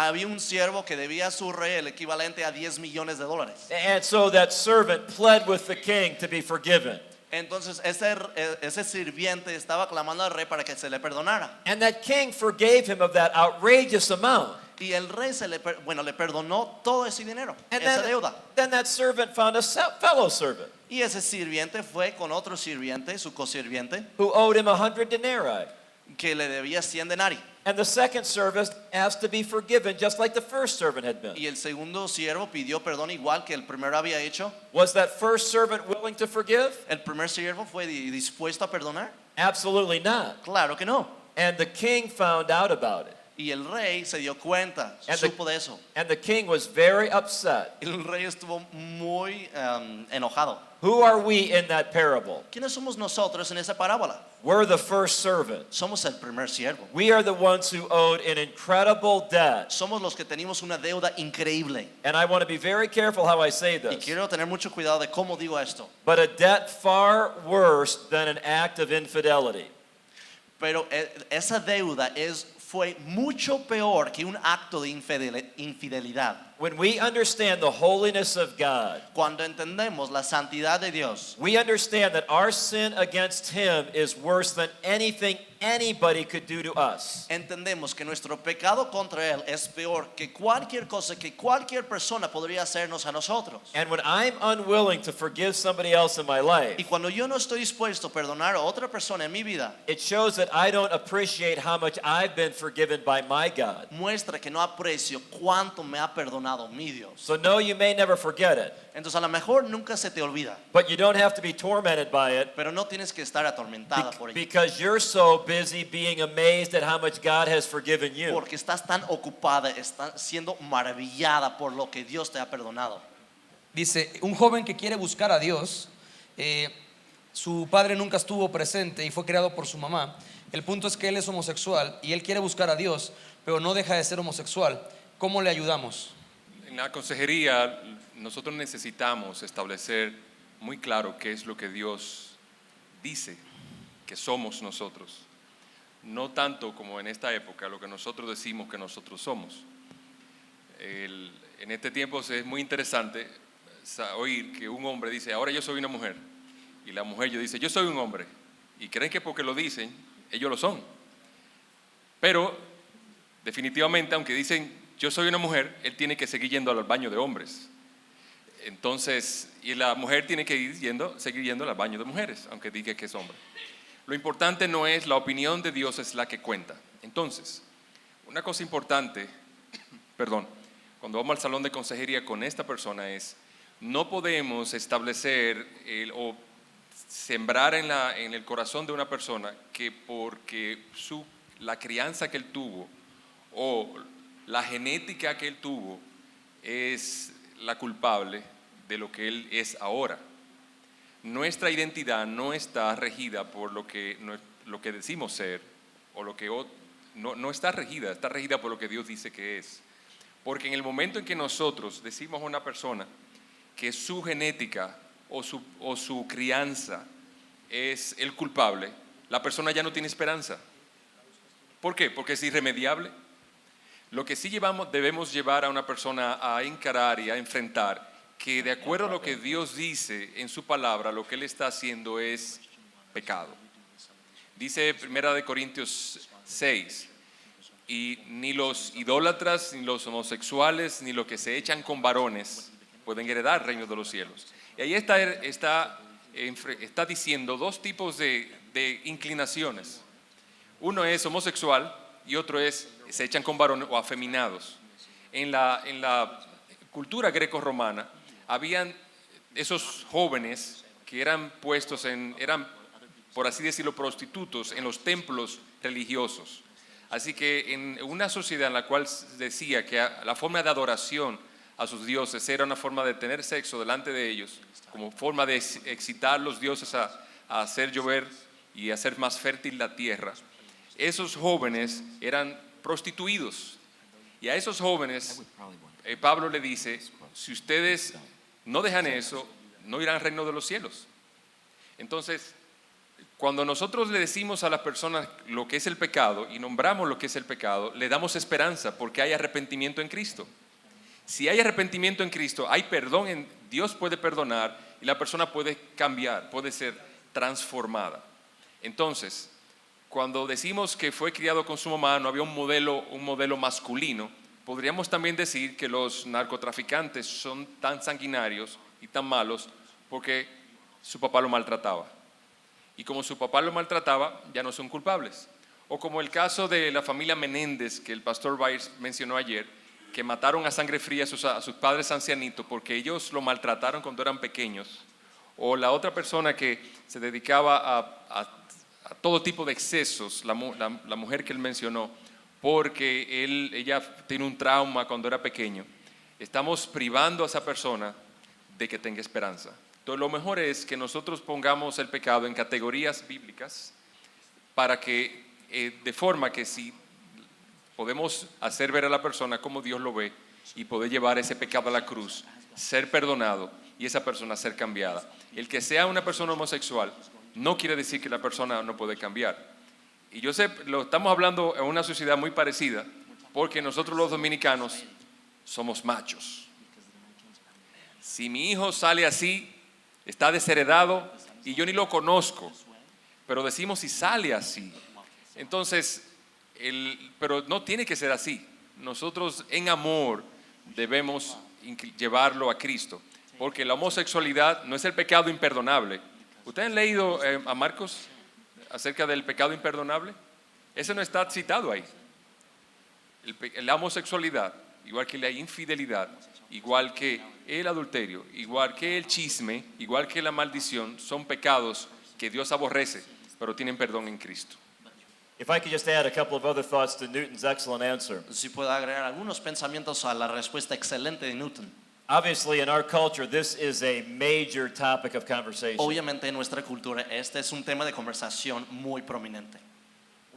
Había un siervo que debía a su rey el equivalente a $10 millones. And so that servant pled with the king to be forgiven. Entonces ese sirviente estaba clamando al rey para que se le perdonara. And that king forgave him of that outrageous amount. Y el rey le perdonó todo ese dinero, And esa deuda. then that servant found a fellow servant Y ese sirviente fue con otro sirviente, su cosirviente, who owed him 100 denarii. que le debía 100 denari. And the second servant asked to be forgiven just like the first servant had been. Y el segundo siervo pidió perdón igual que el primero había hecho. Was that first servant willing to forgive? ¿El primer siervo fue dispuesto a perdonar? Absolutely not. Claro que no. And the king found out about it. Y el rey se dio cuenta, And supo de eso. And the king was very upset. El rey estuvo muy enojado. Who are we in that parable? ¿Quiénes somos nosotros en esa parábola? We're the first servant. Somos el primer siervo. We are the ones who owed an incredible debt. Somos los que teníamos una deuda increíble. And I want to be very careful how I say Y this. quiero tener mucho cuidado de cómo digo esto. But a debt far worse than an act of infidelity. Pero esa deuda fue mucho peor que un acto de infidelidad. When we understand the holiness of God, Cuando entendemos la santidad de Dios, we understand that our sin against Him is worse than anything anybody could do to us. entendemos que nuestro pecado contra Él es peor que cualquier cosa que cualquier persona podría hacernos a nosotros. And when I'm unwilling to forgive somebody else in my Y life, cuando yo no estoy dispuesto a perdonar a otra persona en mi vida, it shows that I don't appreciate how much I've been forgiven by my God. muestra que no aprecio cuánto me ha perdonado mi Dios. So no, you may never forget it, Entonces a lo mejor nunca se te olvida, but you don't have to be tormented by it pero no tienes que estar atormentada por ello. because you're so busy being amazed at how much God has forgiven you. Porque estás tan ocupada, estás siendo maravillada por lo que Dios te ha perdonado. Dice, un joven que quiere buscar a Dios, su padre nunca estuvo presente y fue criado por su mamá. El punto es que él es homosexual y él quiere buscar a Dios, pero no deja de ser homosexual. ¿Cómo le ayudamos? En la consejería nosotros necesitamos establecer muy claro qué es lo que Dios dice que somos nosotros. No tanto como en esta época lo que nosotros decimos que nosotros somos. En este tiempo es muy interesante oír que un hombre dice, ahora yo soy una mujer. Y la mujer dice, yo soy un hombre. Y creen que porque lo dicen, ellos lo son. Pero definitivamente, aunque dicen, yo soy una mujer, él tiene que seguir yendo al baño de hombres. Entonces, y la mujer tiene que seguir yendo al baño de mujeres, aunque diga que es hombre. Lo importante no es la opinión de Dios, es la que cuenta. Entonces, una cosa importante, cuando vamos al salón de consejería con esta persona es, no podemos establecer o sembrar en el corazón de una persona que porque la crianza que él tuvo o la genética que él tuvo es la culpable de lo que él es ahora. Nuestra identidad no está regida por lo que decimos ser o lo que no está regida, está regida por lo que Dios dice que es. Porque en el momento en que nosotros decimos a una persona que su genética o su crianza es el culpable, la persona ya no tiene esperanza. ¿Por qué? Porque es irremediable. Lo que sí debemos llevar a una persona a encarar y a enfrentar que de acuerdo a lo que Dios dice en su palabra, lo que Él está haciendo es pecado. Dice 1 Corintios 6, y ni los idólatras, ni los homosexuales, ni los que se echan con varones pueden heredar el reino de los cielos. Y ahí está diciendo dos tipos de inclinaciones. Uno es homosexual y otro es se echan con varones o afeminados. En la cultura greco-romana habían esos jóvenes que eran puestos eran por así decirlo prostitutos en los templos religiosos. Así que en una sociedad en la cual decía que la forma de adoración a sus dioses era una forma de tener sexo delante de ellos, como forma de excitar a los dioses a hacer llover y hacer más fértil la tierra, esos jóvenes eran prostituidos. Y a esos jóvenes Pablo le dice, si ustedes no dejan eso, no irán al reino de los cielos. Entonces, Cuando nosotros le decimos a las personas lo que es el pecado y nombramos lo que es el pecado, le damos esperanza porque hay arrepentimiento en Cristo. Si hay arrepentimiento en Cristo, hay perdón, Dios puede perdonar y la persona puede cambiar, puede ser transformada. Entonces, cuando decimos que fue criado con su mamá, no había un modelo masculino, podríamos también decir que los narcotraficantes son tan sanguinarios y tan malos porque su papá lo maltrataba. Y como su papá lo maltrataba, ya no son culpables. O como el caso de la familia Menéndez, que el pastor Byers mencionó ayer, que mataron a sangre fría a sus padres ancianitos porque ellos lo maltrataron cuando eran pequeños. O la otra persona que se dedicaba a todo tipo de excesos, la mujer que él mencionó, porque ella tiene un trauma cuando era pequeño. Estamos privando a esa persona de que tenga esperanza. Entonces lo mejor es que nosotros pongamos el pecado en categorías bíblicas para que, de forma que si podemos hacer ver a la persona como Dios lo ve y poder llevar ese pecado a la cruz, ser perdonado y esa persona ser cambiada. El que sea una persona homosexual no quiere decir que la persona no puede cambiar. Y yo sé, lo estamos hablando en una sociedad muy parecida, porque nosotros los dominicanos somos machos. Si mi hijo sale así, está desheredado y yo ni lo conozco, pero decimos si sale así. Entonces, pero no tiene que ser así. Nosotros en amor debemos llevarlo a Cristo, porque la homosexualidad no es el pecado imperdonable. ¿Ustedes han leído a Marcos acerca del pecado imperdonable? Ese no está citado ahí. La homosexualidad, igual que la infidelidad, igual que el adulterio, igual que el chisme, igual que la maldición, son pecados que Dios aborrece, pero tienen perdón en Cristo. If I could just add a couple of other thoughts to Newton's excellent answer. Si puedo agregar algunos pensamientos a la respuesta excelente de Newton. Obviously, in our culture, this is a major topic of conversation. Obviamente en nuestra cultura este es un tema de conversación muy prominente.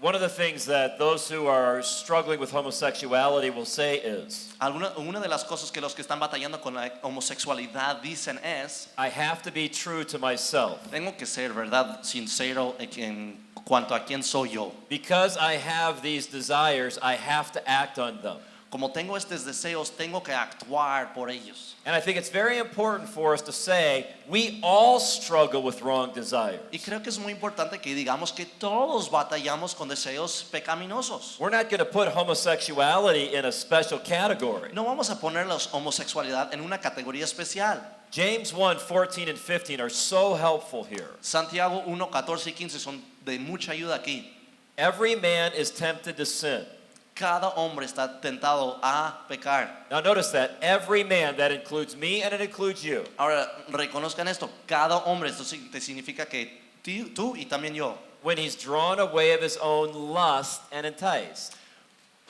One of the things that those who are struggling with homosexuality will say is, Una de las cosas que los que están batallando con la homosexualidad dicen es, I have to be true to myself. tengo que ser verdad sincero en cuanto a quién soy yo. Because I have these desires, I have to act on them. Como tengo estos deseos, tengo que actuar por ellos. And I think it's very important for us to say we all struggle with wrong desires. Y creo que es muy importante que digamos que todos batallamos con deseos pecaminosos. We're not going to put homosexuality in a special category. No vamos a poner la homosexualidad en una categoría especial. James 1:14 and 15 are so helpful here. Santiago 1, 14 y 15 son de mucha ayuda aquí. Every man is tempted to sin. Cada hombre está tentado a pecar. Now notice that every man, that includes me and it includes you. Ahora, reconozcan esto. Cada hombre, esto significa que tú y también yo. When he's drawn away of his own lust and enticed.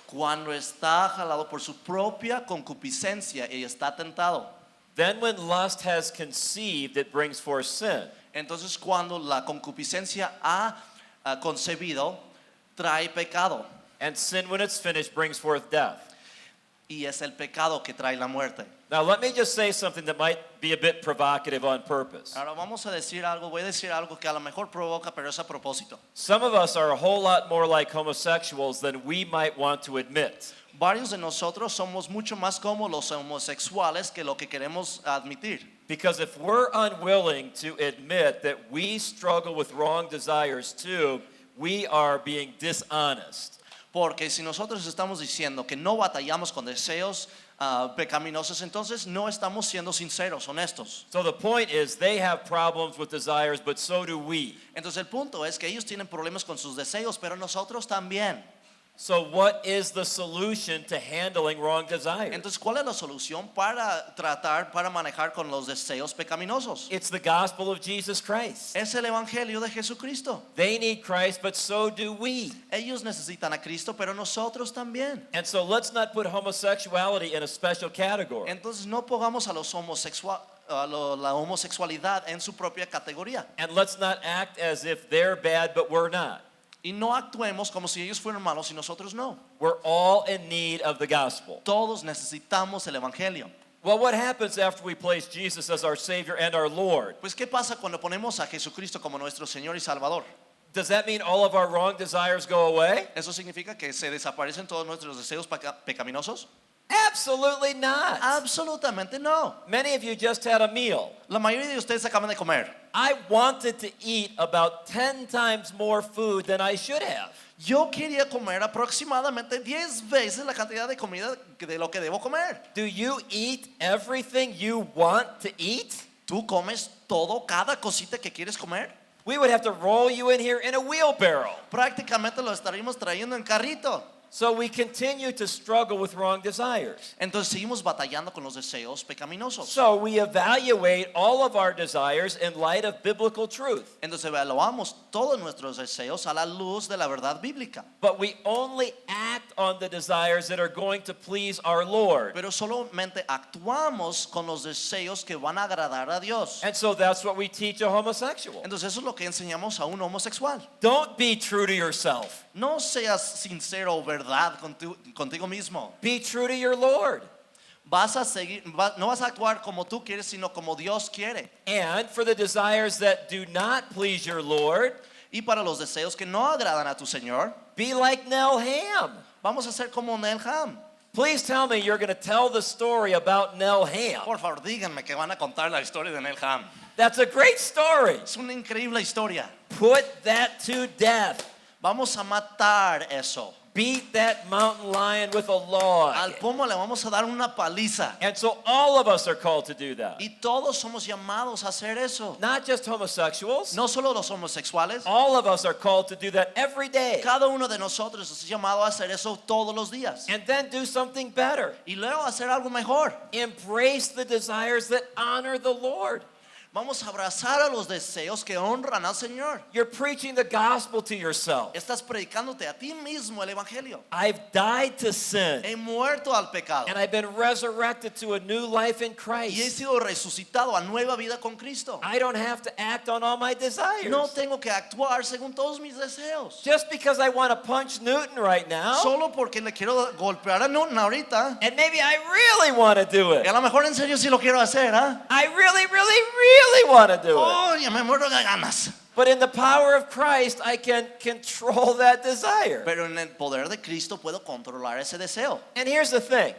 Cuando está jalado por su propia concupiscencia y está tentado. Then when lust has conceived, it brings forth sin. Entonces cuando la concupiscencia ha concebido, trae pecado. And sin, when it's finished, brings forth death. Y es el pecado que trae la muerte. Now let me just say something that might be a bit provocative on purpose. Ahora vamos a decir algo, voy a decir algo que a lo mejor provoca, pero es a propósito. Some of us are a whole lot more like homosexuals than we might want to admit. Varios de nosotros somos mucho más como los homosexuales que lo que queremos admitir. Because if we're unwilling to admit that we struggle with wrong desires too, we are being dishonest. Porque si nosotros estamos diciendo que no batallamos con deseos pecaminosos, entonces no estamos siendo sinceros, honestos. So the point is they have problems with desires, but so do we. Entonces el punto es que ellos tienen problemas con sus deseos, pero nosotros también. So what is the solution to handling wrong desires? Entonces, ¿cuál es la solución para manejar con los deseos pecaminosos? It's the gospel of Jesus Christ. Es el evangelio de Jesucristo. They need Christ, but so do we. Ellos necesitan a Cristo, pero nosotros también. And so let's not put homosexuality in a special category. Entonces, no pongamos a los la homosexualidad en su propia categoría. And let's not act as if they're bad, but we're not. Y no actuemos como si ellos fueran malos y nosotros no. We're all in need of the gospel. Todos necesitamos el evangelio. Well, what happens after we place Jesus as our Savior and our Lord? Pues ¿qué pasa cuando ponemos a Jesucristo como nuestro Señor y Salvador? Does that mean all of our wrong desires go away? ¿Eso significa que se desaparecen todos nuestros deseos pecaminosos? Absolutely not. Absolutamente no. Many of you just had a meal. La mayoría de ustedes acaban de comer. I wanted to eat about 10 times more food than I should have. Yo quería comer aproximadamente 10 veces la cantidad de comida de lo que debo comer. Do you eat everything you want to eat? ¿Tú comes todo, cada cosita que quieres comer? We would have to roll you in here in a wheelbarrow. Prácticamente lo estaríamos trayendo en carrito. So we continue to struggle with wrong desires. Entonces seguimos batallando con los deseos pecaminosos. So we evaluate all of our desires in light of biblical truth. Entonces evaluamos todos nuestros deseos a la luz de la verdad bíblica. But we only act on the desires that are going to please our Lord. Pero solamente actuamos con los deseos que van a agradar a Dios. And so that's what we teach a homosexual. Entonces eso es lo que enseñamos a un homosexual. Don't be true to yourself. No seas sincero o verdad contigo mismo. Be true to your Lord. Vas a seguir, no vas a actuar como tú quieres, sino como Dios quiere. And for the desires that do not please your Lord, Y para los deseos que no agradan a tu Señor, be like Nell Ham. vamos a ser como Nell Ham. Please tell me you're going to tell the story about Nell Ham. Por favor, díganme que van a contar la historia de Nell Ham. That's a great story. Es una increíble historia. Put that to death. Vamos a matar eso. Beat that mountain lion with a log. Al pomo le vamos a dar una paliza. And so all of us are called to do that. Y todos somos llamados a hacer eso. Not just homosexuals. No solo los homosexuales. All of us are called to do that every day. Cada uno de nosotros es llamado a hacer eso todos los días. And then do something better. Y luego hacer algo mejor. Embrace the desires that honor the Lord. Vamos a abrazar a los deseos que honran al Señor. You're preaching the gospel to yourself. Estás predicándote a ti mismo el evangelio. I've died to sin. He muerto al pecado. And I've been resurrected to a new life in Y he Christ. sido resucitado a nueva vida con Cristo. I don't have to act on all my desires. No tengo que actuar según todos mis deseos. Just because I want to punch Newton right now, Solo porque le quiero golpear a Newton ahorita. and maybe I really want to do Y a it. lo mejor en serio sí lo quiero hacer, ¿ah? I really want to do it. Oh, ya me muero de ganas. But in the power of Christ, I can control that desire. Pero en el poder de Cristo puedo controlar ese deseo. And here's the thing.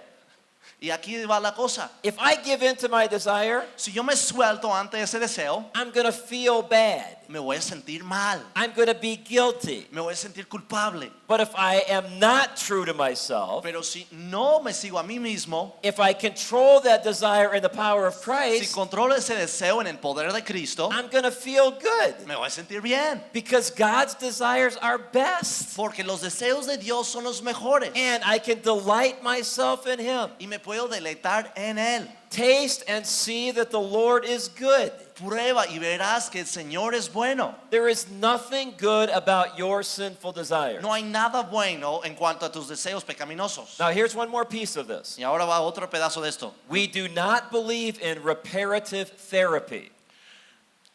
Y aquí va la cosa. If I give in to my desire, Si yo me suelto ante ese deseo, I'm going to feel bad. me voy a sentir mal. I'm going to be guilty. Me voy a sentir culpable. But if I am not true to myself, Pero si no me sigo a mí mismo, if I control that desire in the power of si Christ, controlo ese deseo en el poder de Cristo, I'm going to feel good. me voy a sentir bien. Because God's desires are best. Porque los deseos de Dios son los mejores. And I can delight myself in Him. Y me puedo deleitar en Él. Taste and see that the Lord is good. Prueba y verás que el Señor es bueno. There is nothing good about your sinful desire. No hay nada bueno en cuanto a tus deseos pecaminosos. Now, here's one more piece of this. Y ahora va otro pedazo de esto. We do not believe in reparative therapy.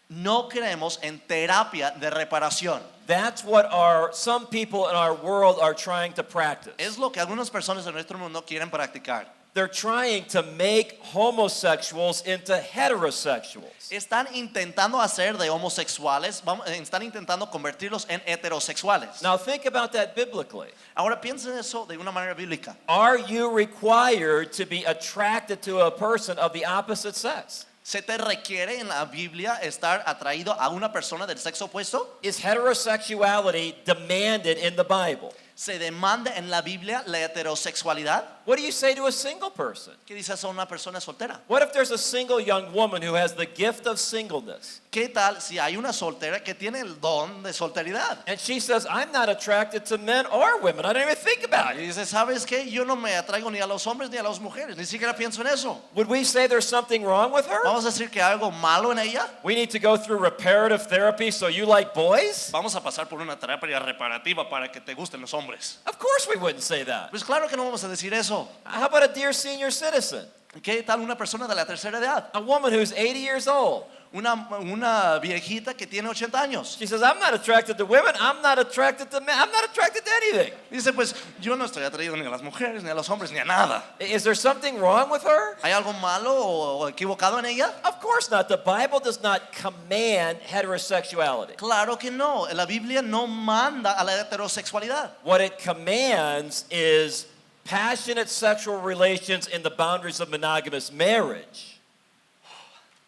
No creemos en terapia de reparación. That's what some people in our world are trying to practice. Es lo que algunas personas en nuestro mundo quieren practicar. They're trying to make homosexuals into heterosexuals. Están intentando hacer de homosexuales, están intentando convertirlos en heterosexuales. Now think about that biblically. Ahora piensen eso de una manera bíblica. Are you required to be attracted to a person of the opposite sex? ¿Se te requiere en la Biblia estar atraído a una persona del sexo opuesto? Is heterosexuality demanded in the Bible? ¿Se demanda en la Biblia la heterosexualidad? What do you say to a single person? ¿Qué dices a una persona soltera? What if there's a single young woman who has the gift of singleness? ¿Qué tal si hay una soltera que tiene el don de solteridad? And she says, I'm not attracted to men or women. I don't even think about Y it. dice, ¿sabes qué? Yo no me atraigo ni a los hombres ni a las mujeres, ni siquiera pienso en eso. Would we say there's something wrong with her? ¿Vamos a decir que hay algo malo en ella? We need to go through reparative therapy so you like boys? Vamos a pasar por una terapia reparativa para que te gusten los hombres. Of course we wouldn't say that. Pues claro que no vamos a decir eso. How about a dear senior citizen? ¿Qué tal una persona de la tercera edad? A woman who's 80 years old. una viejita que tiene 80 años. She says, I'm not attracted to women. I'm not attracted to men. I'm not attracted to anything. Dice, pues yo no estoy atraído ni a las mujeres, ni a los hombres, ni a nada. Is there something wrong with her? ¿Hay algo malo o equivocado en ella? Of course not. The Bible does not command heterosexuality. Claro que no. La Biblia no manda a la heterosexualidad. What it commands is passionate sexual relations in the boundaries of monogamous marriage.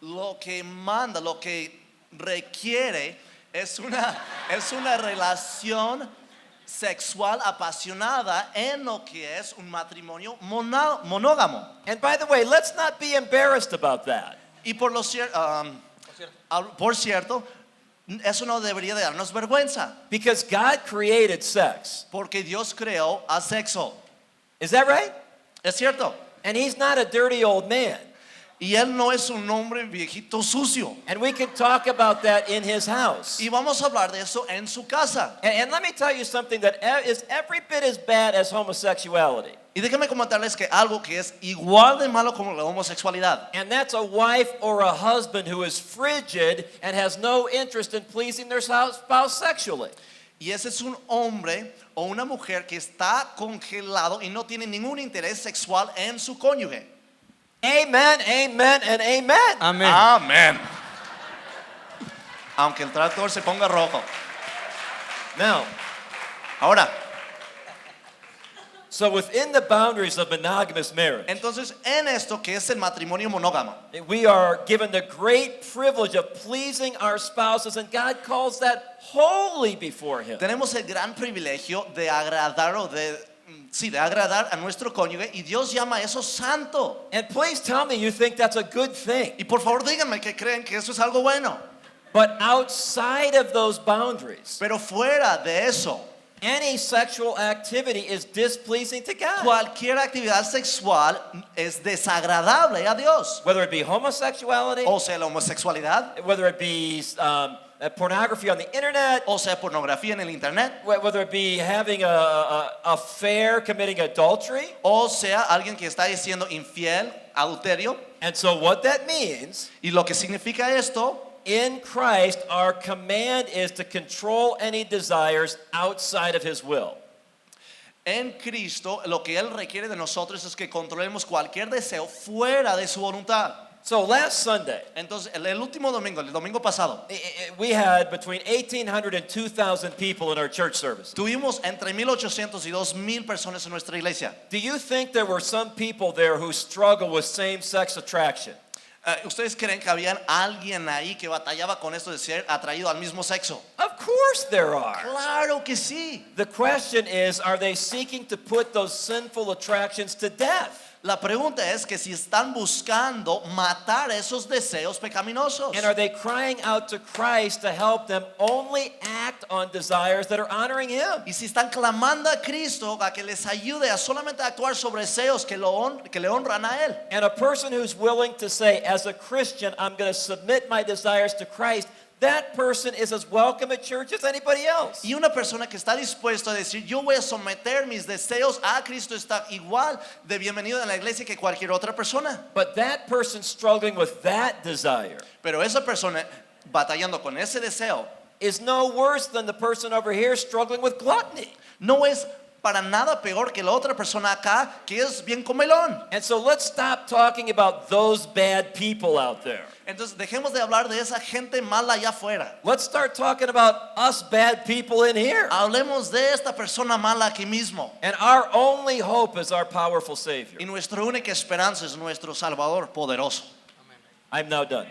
Lo que manda, lo que requiere es una relación sexual apasionada en lo que es un matrimonio monógamo. And by the way, let's not be embarrassed about that. Y por cierto, eso no debería de darnos vergüenza, Because God created sex. porque Dios creó a sexo. Is that right? Es cierto. And He's not a dirty old man. Y él no es un hombre viejito sucio. And we can talk about that in His house. Y vamos a hablar de eso en su casa. And let me tell you something that is every bit as bad as homosexuality. Y déjenme comentarles que algo que es igual de malo como la homosexualidad. And that's a wife or a husband who is frigid and has no interest in pleasing their spouse sexually. Y ese es un hombre o una mujer que está congelado y no tiene ningún interés sexual en su cónyuge. Amen, amen, and amen. Amén. Amén. Aunque el tractor se ponga rojo. Now, Ahora, so within the boundaries of monogamous marriage, entonces en esto que es el matrimonio monógamo, we are given the great privilege of pleasing our spouses, and God calls that holy before Him. tenemos el gran privilegio de agradar o de agradar a nuestro cónyuge y Dios llama eso santo. And please tell me you think that's a good thing. Y por favor díganme que creen que eso es algo bueno. But outside of those boundaries, Pero fuera de eso, any sexual activity is displeasing to God. cualquier actividad sexual es desagradable a Dios. Whether it be homosexuality, O sea, la homosexualidad, whether it be pornography on the internet, o sea, pornografía en el internet, whether it be having a affair, committing adultery. o sea, alguien que está siendo infiel, adulterio. And so what that means, Y lo que significa esto, in Christ, our command is to control any desires outside of His will. en Cristo, lo que Él requiere de nosotros es que controlemos cualquier deseo fuera de su voluntad. So last Sunday, Entonces, el último domingo, el domingo pasado, we had between 1,800 and 2,000 people in our church service. tuvimos entre 1,800 y 2,000 personas en nuestra iglesia. Do you think there were some people there who struggle with same-sex attraction? ¿Ustedes creen que había alguien ahí que batallaba con esto de ser atraído al mismo sexo? Of course there are. Claro que sí. The question is, are they seeking to put those sinful attractions to death? La pregunta es que si están buscando matar esos deseos pecaminosos. And are they crying out to Christ to help them only act on desires that are honoring Him? Y si están clamando a Cristo a que les ayude a solamente actuar sobre deseos que le honran a Él. And a person who's willing to say, as a Christian, I'm going to submit my desires to Christ, that person is as welcome at church as anybody else. Y una persona que está dispuesta a decir, yo voy a someter mis deseos a Cristo, está igual de bienvenido en la iglesia que cualquier otra persona. But that person struggling with that desire Pero esa persona batallando con ese deseo is no worse than the person over here struggling with gluttony. no es para nada peor que la otra persona acá que es bien comelón. And so let's stop talking about those bad people out there. Entonces dejemos de hablar de esa gente mala allá afuera. Let's start talking about us bad people in here. Hablemos de esta persona mala aquí mismo. And our only hope is our powerful Savior. Y nuestra única esperanza es nuestro Salvador poderoso. I'm now done.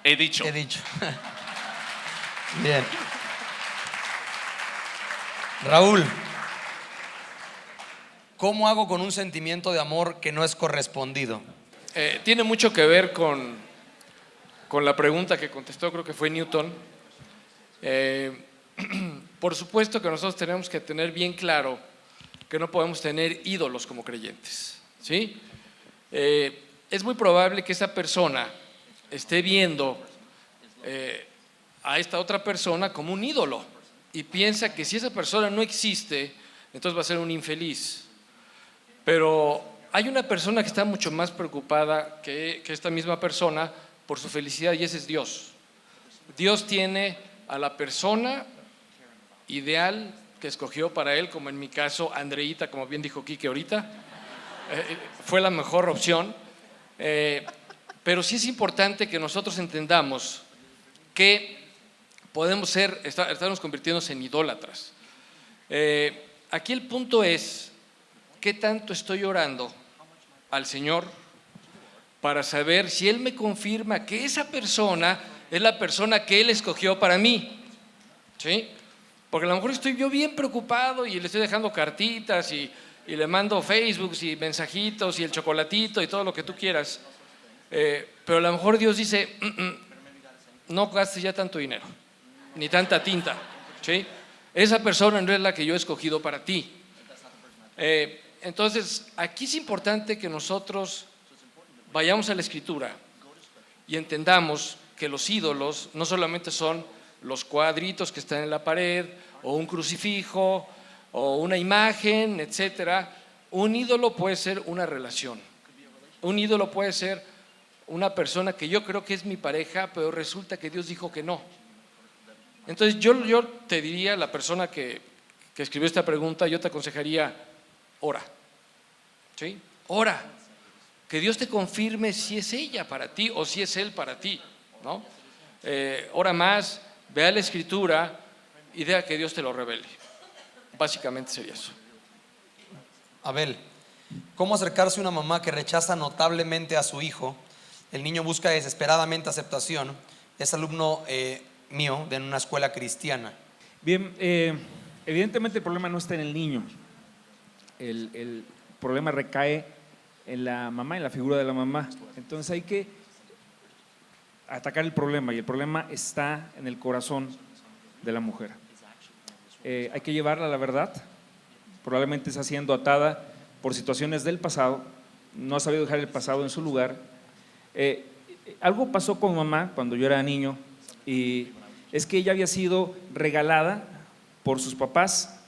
He dicho. He dicho. Bien. Raúl, ¿cómo hago con un sentimiento de amor que no es correspondido? Tiene mucho que ver con la pregunta que contestó, creo que fue Newton. Por supuesto que nosotros tenemos que tener bien claro que no podemos tener ídolos como creyentes, ¿sí? Es muy probable que esa persona esté viendo a esta otra persona como un ídolo y piensa que si esa persona no existe, entonces va a ser un infeliz. Pero hay una persona que está mucho más preocupada que esta misma persona por su felicidad y ese es Dios. Dios tiene a la persona ideal que escogió para él, como en mi caso, Andreita, como bien dijo Quique ahorita, fue la mejor opción. Pero sí es importante que nosotros entendamos que podemos estarnos convirtiéndose en idólatras. Aquí el punto es, ¿qué tanto estoy orando al Señor para saber si Él me confirma que esa persona es la persona que Él escogió para mí? ¿Sí? Porque a lo mejor estoy yo bien preocupado y le estoy dejando cartitas y le mando Facebooks y mensajitos y el chocolatito y todo lo que tú quieras, pero a lo mejor Dios dice, no gastes ya tanto dinero, ni tanta tinta, ¿sí? Esa persona no es la que yo he escogido para ti. Entonces, aquí es importante que nosotros vayamos a la Escritura y entendamos que los ídolos no solamente son los cuadritos que están en la pared, o un crucifijo, o una imagen, etcétera. Un ídolo puede ser una relación. Un ídolo puede ser una persona que yo creo que es mi pareja, pero resulta que Dios dijo que no. Entonces yo te diría, la persona que escribió esta pregunta, yo te aconsejaría, ora. ¿Sí? Ora. Que Dios te confirme si es ella para ti o si es él para ti, ¿no? Ora más, vea la Escritura y deja que Dios te lo revele. Básicamente sería eso. Abel, ¿cómo acercarse a una mamá que rechaza notablemente a su hijo? El niño busca desesperadamente aceptación. Es alumno mío de una escuela cristiana. Bien, evidentemente el problema no está en el niño. El problema recae en la mamá, en la figura de la mamá. Entonces hay que atacar el problema, y el problema está en el corazón de la mujer. Hay que llevarla a la verdad. Probablemente está siendo atada por situaciones del pasado, no ha sabido dejar el pasado en su lugar. Algo pasó con mamá cuando yo era niño, y es que ella había sido regalada por sus papás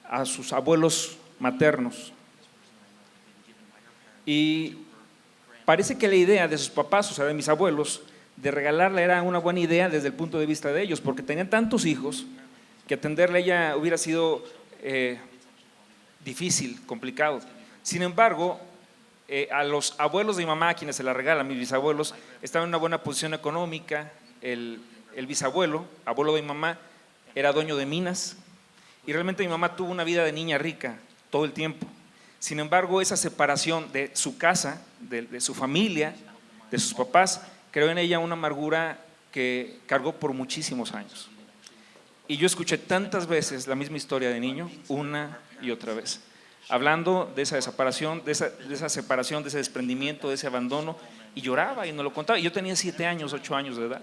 a sus abuelos maternos, y parece que la idea de sus papás, o sea de mis abuelos, de regalarla era una buena idea desde el punto de vista de ellos, porque tenían tantos hijos que atenderle a ella hubiera sido difícil, complicado. Sin embargo, a los abuelos de mi mamá, a quienes se la regalan, mis bisabuelos, estaban en una buena posición económica. El bisabuelo, abuelo de mi mamá, era dueño de minas, y realmente mi mamá tuvo una vida de niña rica todo el tiempo. Sin embargo, esa separación de su casa, de su familia, de sus papás, creó en ella una amargura que cargó por muchísimos años. Y yo escuché tantas veces la misma historia de niño, una y otra vez, hablando de esa separación, de esa separación, de ese desprendimiento, de ese abandono, y lloraba y nos lo contaba. Y yo tenía 7 años, 8 años de edad.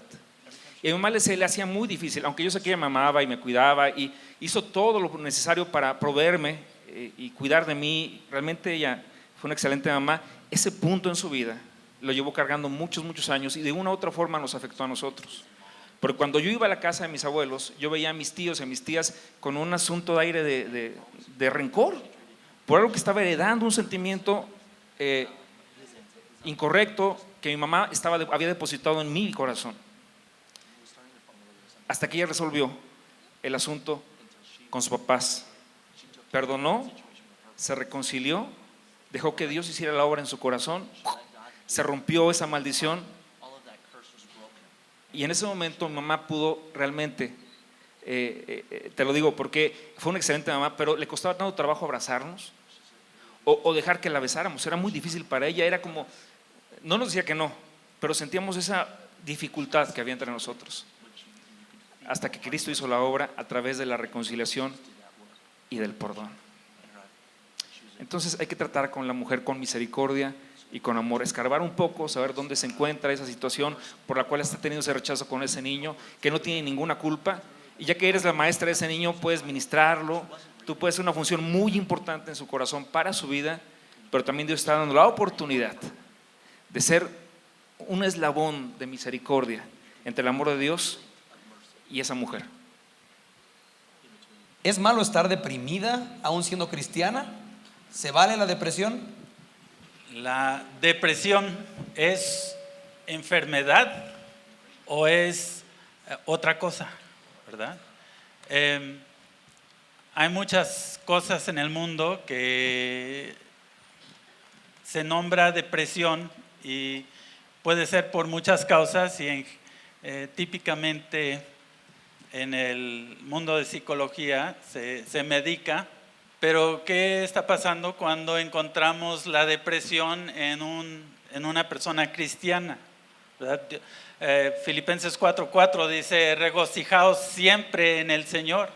Y a mi mamá se le hacía muy difícil, aunque yo sé que ella me amaba y me cuidaba y hizo todo lo necesario para proveerme y cuidar de mí. Realmente ella fue una excelente mamá. Ese punto en su vida lo llevó cargando muchos, muchos años, y de una u otra forma nos afectó a nosotros. Porque cuando yo iba a la casa de mis abuelos, yo veía a mis tíos y a mis tías con un asunto de aire de rencor, por algo que estaba heredando, un sentimiento incorrecto que mi mamá había depositado en mi corazón. Hasta que ella resolvió el asunto con sus papás. Perdonó, se reconcilió, dejó que Dios hiciera la obra en su corazón, se rompió esa maldición, y en ese momento mi mamá pudo realmente, te lo digo porque fue una excelente mamá, pero le costaba tanto trabajo abrazarnos o dejar que la besáramos. Era muy difícil para ella, era como, no nos decía que no, pero sentíamos esa dificultad que había entre nosotros, hasta que Cristo hizo la obra a través de la reconciliación y del perdón. Entonces hay que tratar con la mujer con misericordia y con amor, escarbar un poco, saber dónde se encuentra esa situación por la cual está teniendo ese rechazo con ese niño, que no tiene ninguna culpa, y ya que eres la maestra de ese niño, puedes ministrarlo, tú puedes hacer una función muy importante en su corazón para su vida, pero también Dios está dando la oportunidad de ser un eslabón de misericordia entre el amor de Dios y esa mujer. ¿Es malo estar deprimida aún siendo cristiana? ¿Se vale la depresión? La depresión es enfermedad o es otra cosa, ¿verdad? Hay muchas cosas en el mundo que se nombra depresión y puede ser por muchas causas y típicamente en el mundo de psicología se medica. Pero ¿qué está pasando cuando encontramos la depresión en una persona cristiana? ¿Verdad? Filipenses 4:4 dice, regocijaos siempre en el Señor.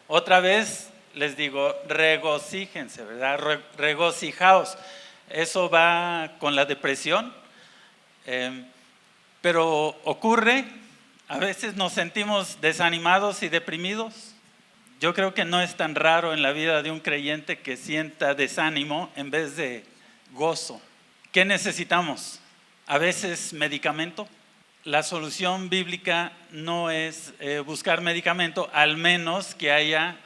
Otra vez les digo, regocíjense, ¿verdad? Regocijaos. Eso va con la depresión, pero ocurre, a veces nos sentimos desanimados y deprimidos. Yo creo que no es tan raro en la vida de un creyente que sienta desánimo en vez de gozo. ¿Qué necesitamos? A veces medicamento. La solución bíblica no es buscar medicamento, al menos que haya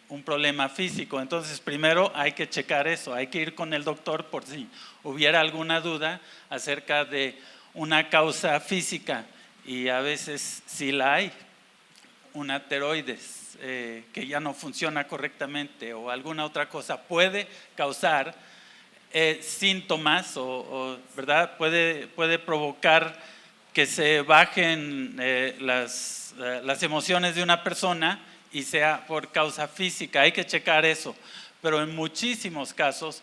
un problema físico. Entonces, primero hay que checar eso, hay que ir con el doctor por si hubiera alguna duda acerca de una causa física. Y a veces sí la hay, una tiroides que ya no funciona correctamente o alguna otra cosa puede causar síntomas ¿verdad? Puede provocar que se bajen las emociones de una persona y sea por causa física. Hay que checar eso. Pero en muchísimos casos,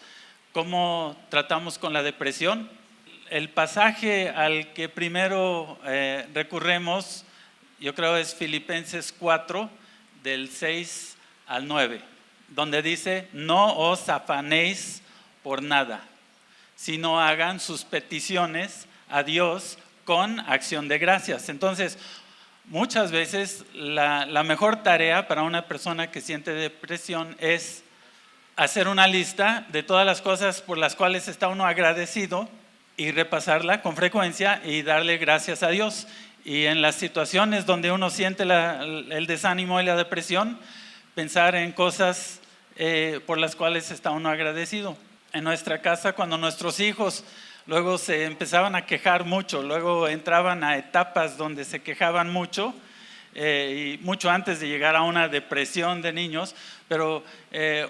¿cómo tratamos con la depresión? El pasaje al que primero recurremos, yo creo es Filipenses 4, del 6 al 9, donde dice, no os afanéis por nada, sino hagan sus peticiones a Dios con acción de gracias. Entonces, muchas veces la mejor tarea para una persona que siente depresión es hacer una lista de todas las cosas por las cuales está uno agradecido y repasarla con frecuencia y darle gracias a Dios. Y en las situaciones donde uno siente el desánimo y la depresión, pensar en cosas por las cuales está uno agradecido. En nuestra casa, cuando nuestros hijos luego se empezaban a quejar mucho, luego entraban a etapas donde se quejaban mucho, y mucho antes de llegar a una depresión de niños, pero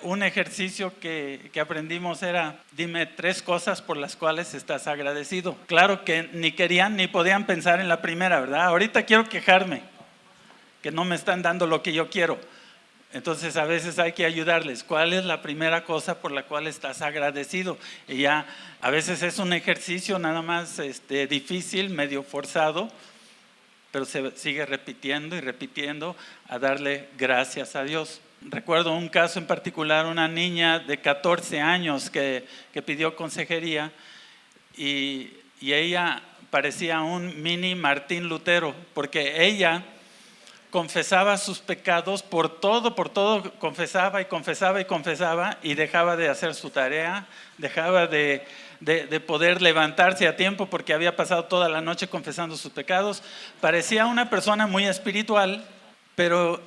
un ejercicio que aprendimos era, dime 3 cosas por las cuales estás agradecido. Claro que ni querían ni podían pensar en la primera, ¿verdad? Ahorita quiero quejarme, que no me están dando lo que yo quiero. Entonces a veces hay que ayudarles. ¿Cuál es la primera cosa por la cual estás agradecido? Y ya a veces es un ejercicio nada más difícil, medio forzado, pero se sigue repitiendo y repitiendo a darle gracias a Dios. Recuerdo un caso en particular, una niña de 14 años que pidió consejería y ella parecía un mini Martín Lutero, porque ella confesaba sus pecados por todo, confesaba y confesaba y confesaba y dejaba de hacer su tarea, dejaba de poder levantarse a tiempo porque había pasado toda la noche confesando sus pecados. Parecía una persona muy espiritual, pero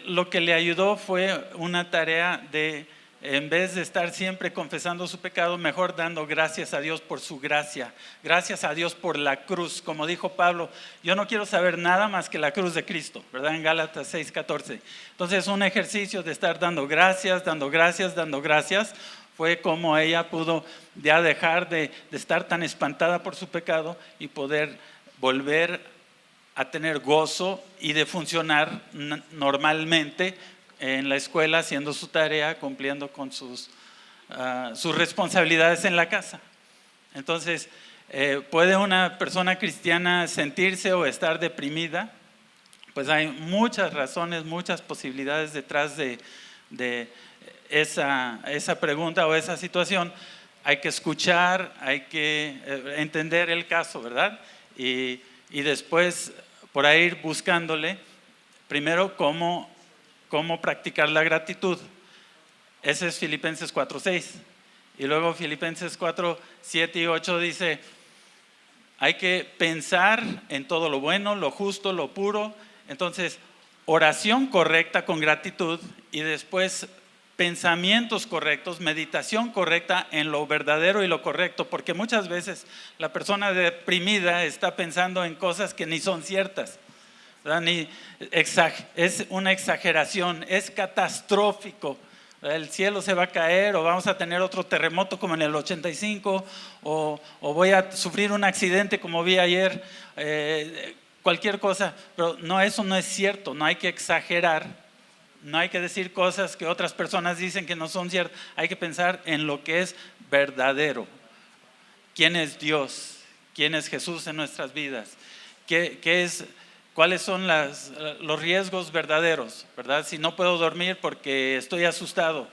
lo que le ayudó fue una tarea de, en vez de estar siempre confesando su pecado, mejor dando gracias a Dios por su gracia, gracias a Dios por la cruz. Como dijo Pablo, yo no quiero saber nada más que la cruz de Cristo, ¿verdad? En Gálatas 6:14. Entonces un ejercicio de estar dando gracias, dando gracias, dando gracias, fue como ella pudo ya dejar de estar tan espantada por su pecado y poder volver a tener gozo y de funcionar normalmente en la escuela, haciendo su tarea, cumpliendo con sus responsabilidades en la casa. Entonces, ¿puede una persona cristiana sentirse o estar deprimida? Pues hay muchas razones, muchas posibilidades detrás de esa pregunta o esa situación. Hay que escuchar, hay que entender el caso, ¿verdad? Y después, por ahí ir buscándole, primero, cómo practicar la gratitud. Ese es Filipenses 4:6. Y luego Filipenses 4:7 y 8 dice, hay que pensar en todo lo bueno, lo justo, lo puro. Entonces, oración correcta con gratitud y después pensamientos correctos, meditación correcta en lo verdadero y lo correcto, porque muchas veces la persona deprimida está pensando en cosas que ni son ciertas, ¿verdad? Es una exageración, es catastrófico. El cielo se va a caer, o vamos a tener otro terremoto como en el 85, o voy a sufrir un accidente como vi ayer, cualquier cosa. Pero no, eso no es cierto, no hay que exagerar. No hay que decir cosas que otras personas dicen que no son ciertas. Hay que pensar en lo que es verdadero. ¿Quién es Dios? ¿Quién es Jesús en nuestras vidas? ¿Cuáles son los riesgos verdaderos? ¿Verdad? Si no puedo dormir porque estoy asustado,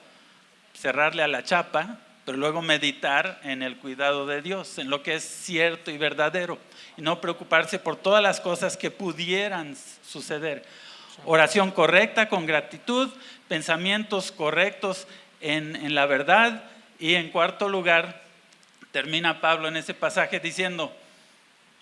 cerrarle a la chapa, pero luego meditar en el cuidado de Dios, en lo que es cierto y verdadero, y no preocuparse por todas las cosas que pudieran suceder. Oración correcta, con gratitud, pensamientos correctos en la verdad. Y en cuarto lugar, termina Pablo en ese pasaje diciendo,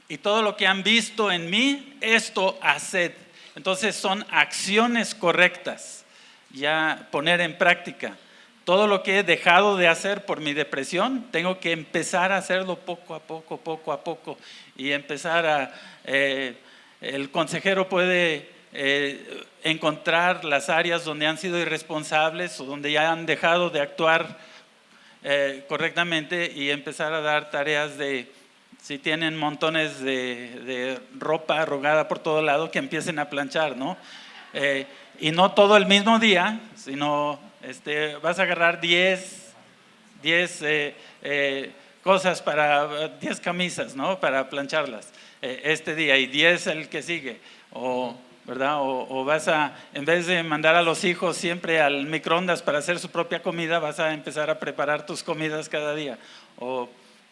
y todo lo que han visto en mí, esto haced. Entonces son acciones correctas, ya poner en práctica. Todo lo que he dejado de hacer por mi depresión, tengo que empezar a hacerlo poco a poco, y empezar el consejero puede encontrar las áreas donde han sido irresponsables o donde ya han dejado de actuar correctamente, y empezar a dar tareas si tienen montones de ropa arrugada por todo lado, que empiecen a planchar, ¿no? Y no todo el mismo día, sino vas a agarrar 10 cosas 10 camisas, ¿no? Para plancharlas este día, y 10 el que sigue, ¿verdad? O vas en vez de mandar a los hijos siempre al microondas para hacer su propia comida, vas a empezar a preparar tus comidas cada día.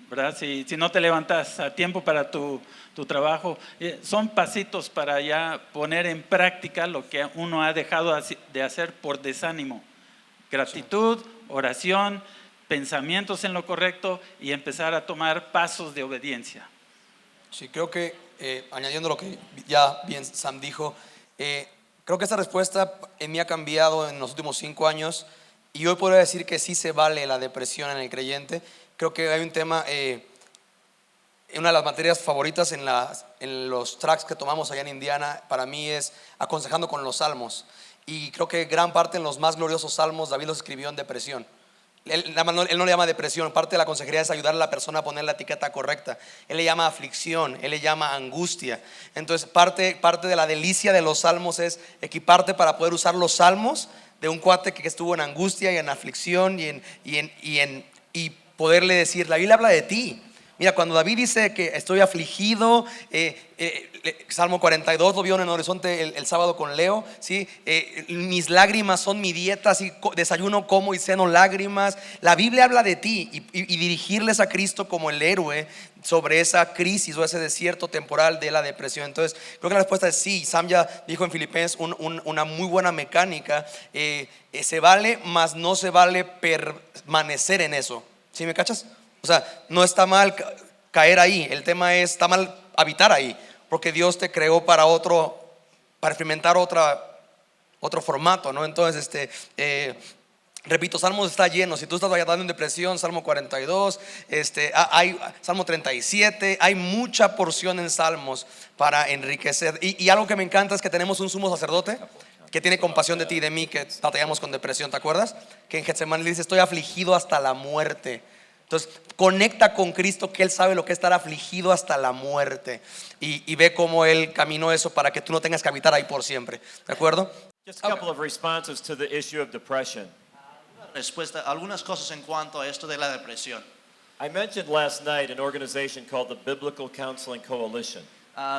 ¿Verdad? Si no te levantas a tiempo para tu trabajo, son pasitos para ya poner en práctica lo que uno ha dejado de hacer por desánimo. Gratitud, oración, pensamientos en lo correcto, y empezar a tomar pasos de obediencia. Sí, creo que añadiendo lo que ya bien Sam dijo, creo que esta respuesta en mí ha cambiado en los últimos 5 años, y hoy podría decir que sí se vale la depresión en el creyente. Creo que hay un tema, una de las materias favoritas en los tracks que tomamos allá en Indiana, para mí es aconsejando con los salmos, y creo que gran parte en los más gloriosos salmos David los escribió en depresión. Él no le llama depresión, parte de la consejería es ayudar a la persona a poner la etiqueta correcta. Él le llama aflicción, él le llama angustia. Entonces parte de la delicia de los salmos es equiparte para poder usar los salmos de un cuate que estuvo en angustia y en aflicción y poderle decir, la Biblia habla de ti. Mira, cuando David dice que estoy afligido, Salmo 42 lo vio en el horizonte el sábado con Leo, ¿sí? Mis lágrimas son mi dieta, así, desayuno, como y ceno lágrimas. La Biblia habla de ti, y dirigirles a Cristo como el héroe sobre esa crisis o ese desierto temporal de la depresión. Entonces creo que la respuesta es sí. Sam ya dijo en Filipenses una muy buena mecánica. Se vale, mas no se vale permanecer en eso. ¿Sí me cachas? O sea, no está mal caer ahí, el tema es, está mal habitar ahí, porque Dios te creó para experimentar otro formato, ¿no? Entonces, repito, Salmos está lleno. Si tú estás dando en depresión, Salmo 42, hay Salmo 37, hay mucha porción en Salmos para enriquecer. Y algo que me encanta es que tenemos un sumo sacerdote que tiene compasión de ti y de mí, que batallamos con depresión. ¿Te acuerdas? Que en Getsemaní dice, estoy afligido hasta la muerte. Entonces conecta con Cristo, que Él sabe lo que es estar afligido hasta la muerte, y ve cómo Él caminó eso para que tú no tengas que habitar ahí por siempre. ¿De acuerdo? Just a couple of responses to the issue of depression. Respuesta, algunas cosas en cuanto a esto de la depresión. I mentioned last night an organization called the Biblical Counseling Coalition.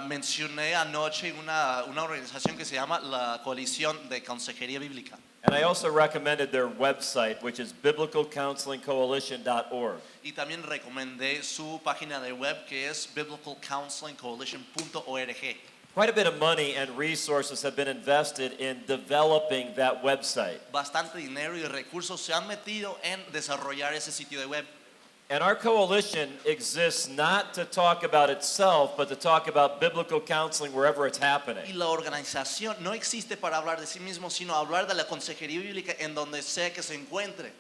Mencioné anoche una organización que se llama la Coalición de Consejería Bíblica. And I also recommended their website, which is biblicalcounselingcoalition.org. Y también recomendé su página de web, que es biblicalcounselingcoalition.org. Quite a bit of money and resources have been invested in developing that website. Bastante dinero y recursos se han metido en desarrollar ese sitio de web. And our coalition exists not to talk about itself, but to talk about biblical counseling wherever it's Y happening. la organización no existe para hablar de sí mismo, sino hablar de la consejería bíblica en donde sea que se encuentre.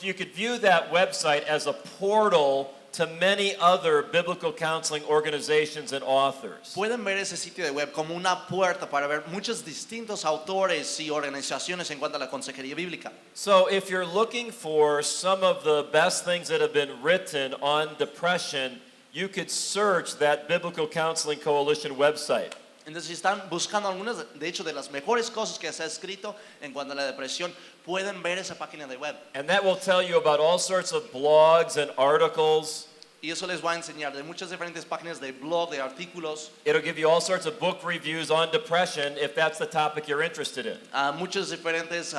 You could view that website as a portal to many other biblical counseling organizations and authors. Pueden ver ese sitio de web como una puerta para ver muchos distintos autores y organizaciones en cuanto a la consejería bíblica. So if you're looking for some of the best things that have been written on depression, you could search that Biblical Counseling Coalition website. Entonces, si están buscando algunas, de hecho, de las mejores cosas que se ha escrito en cuanto a la depresión, pueden ver esa página de web. And that will tell you about all sorts of blogs and articles. Y eso les va a enseñar de muchas diferentes páginas de blog, de artículos, It'll give you all sorts of book reviews on depression if that's the topic you're interested in. muchas diferentes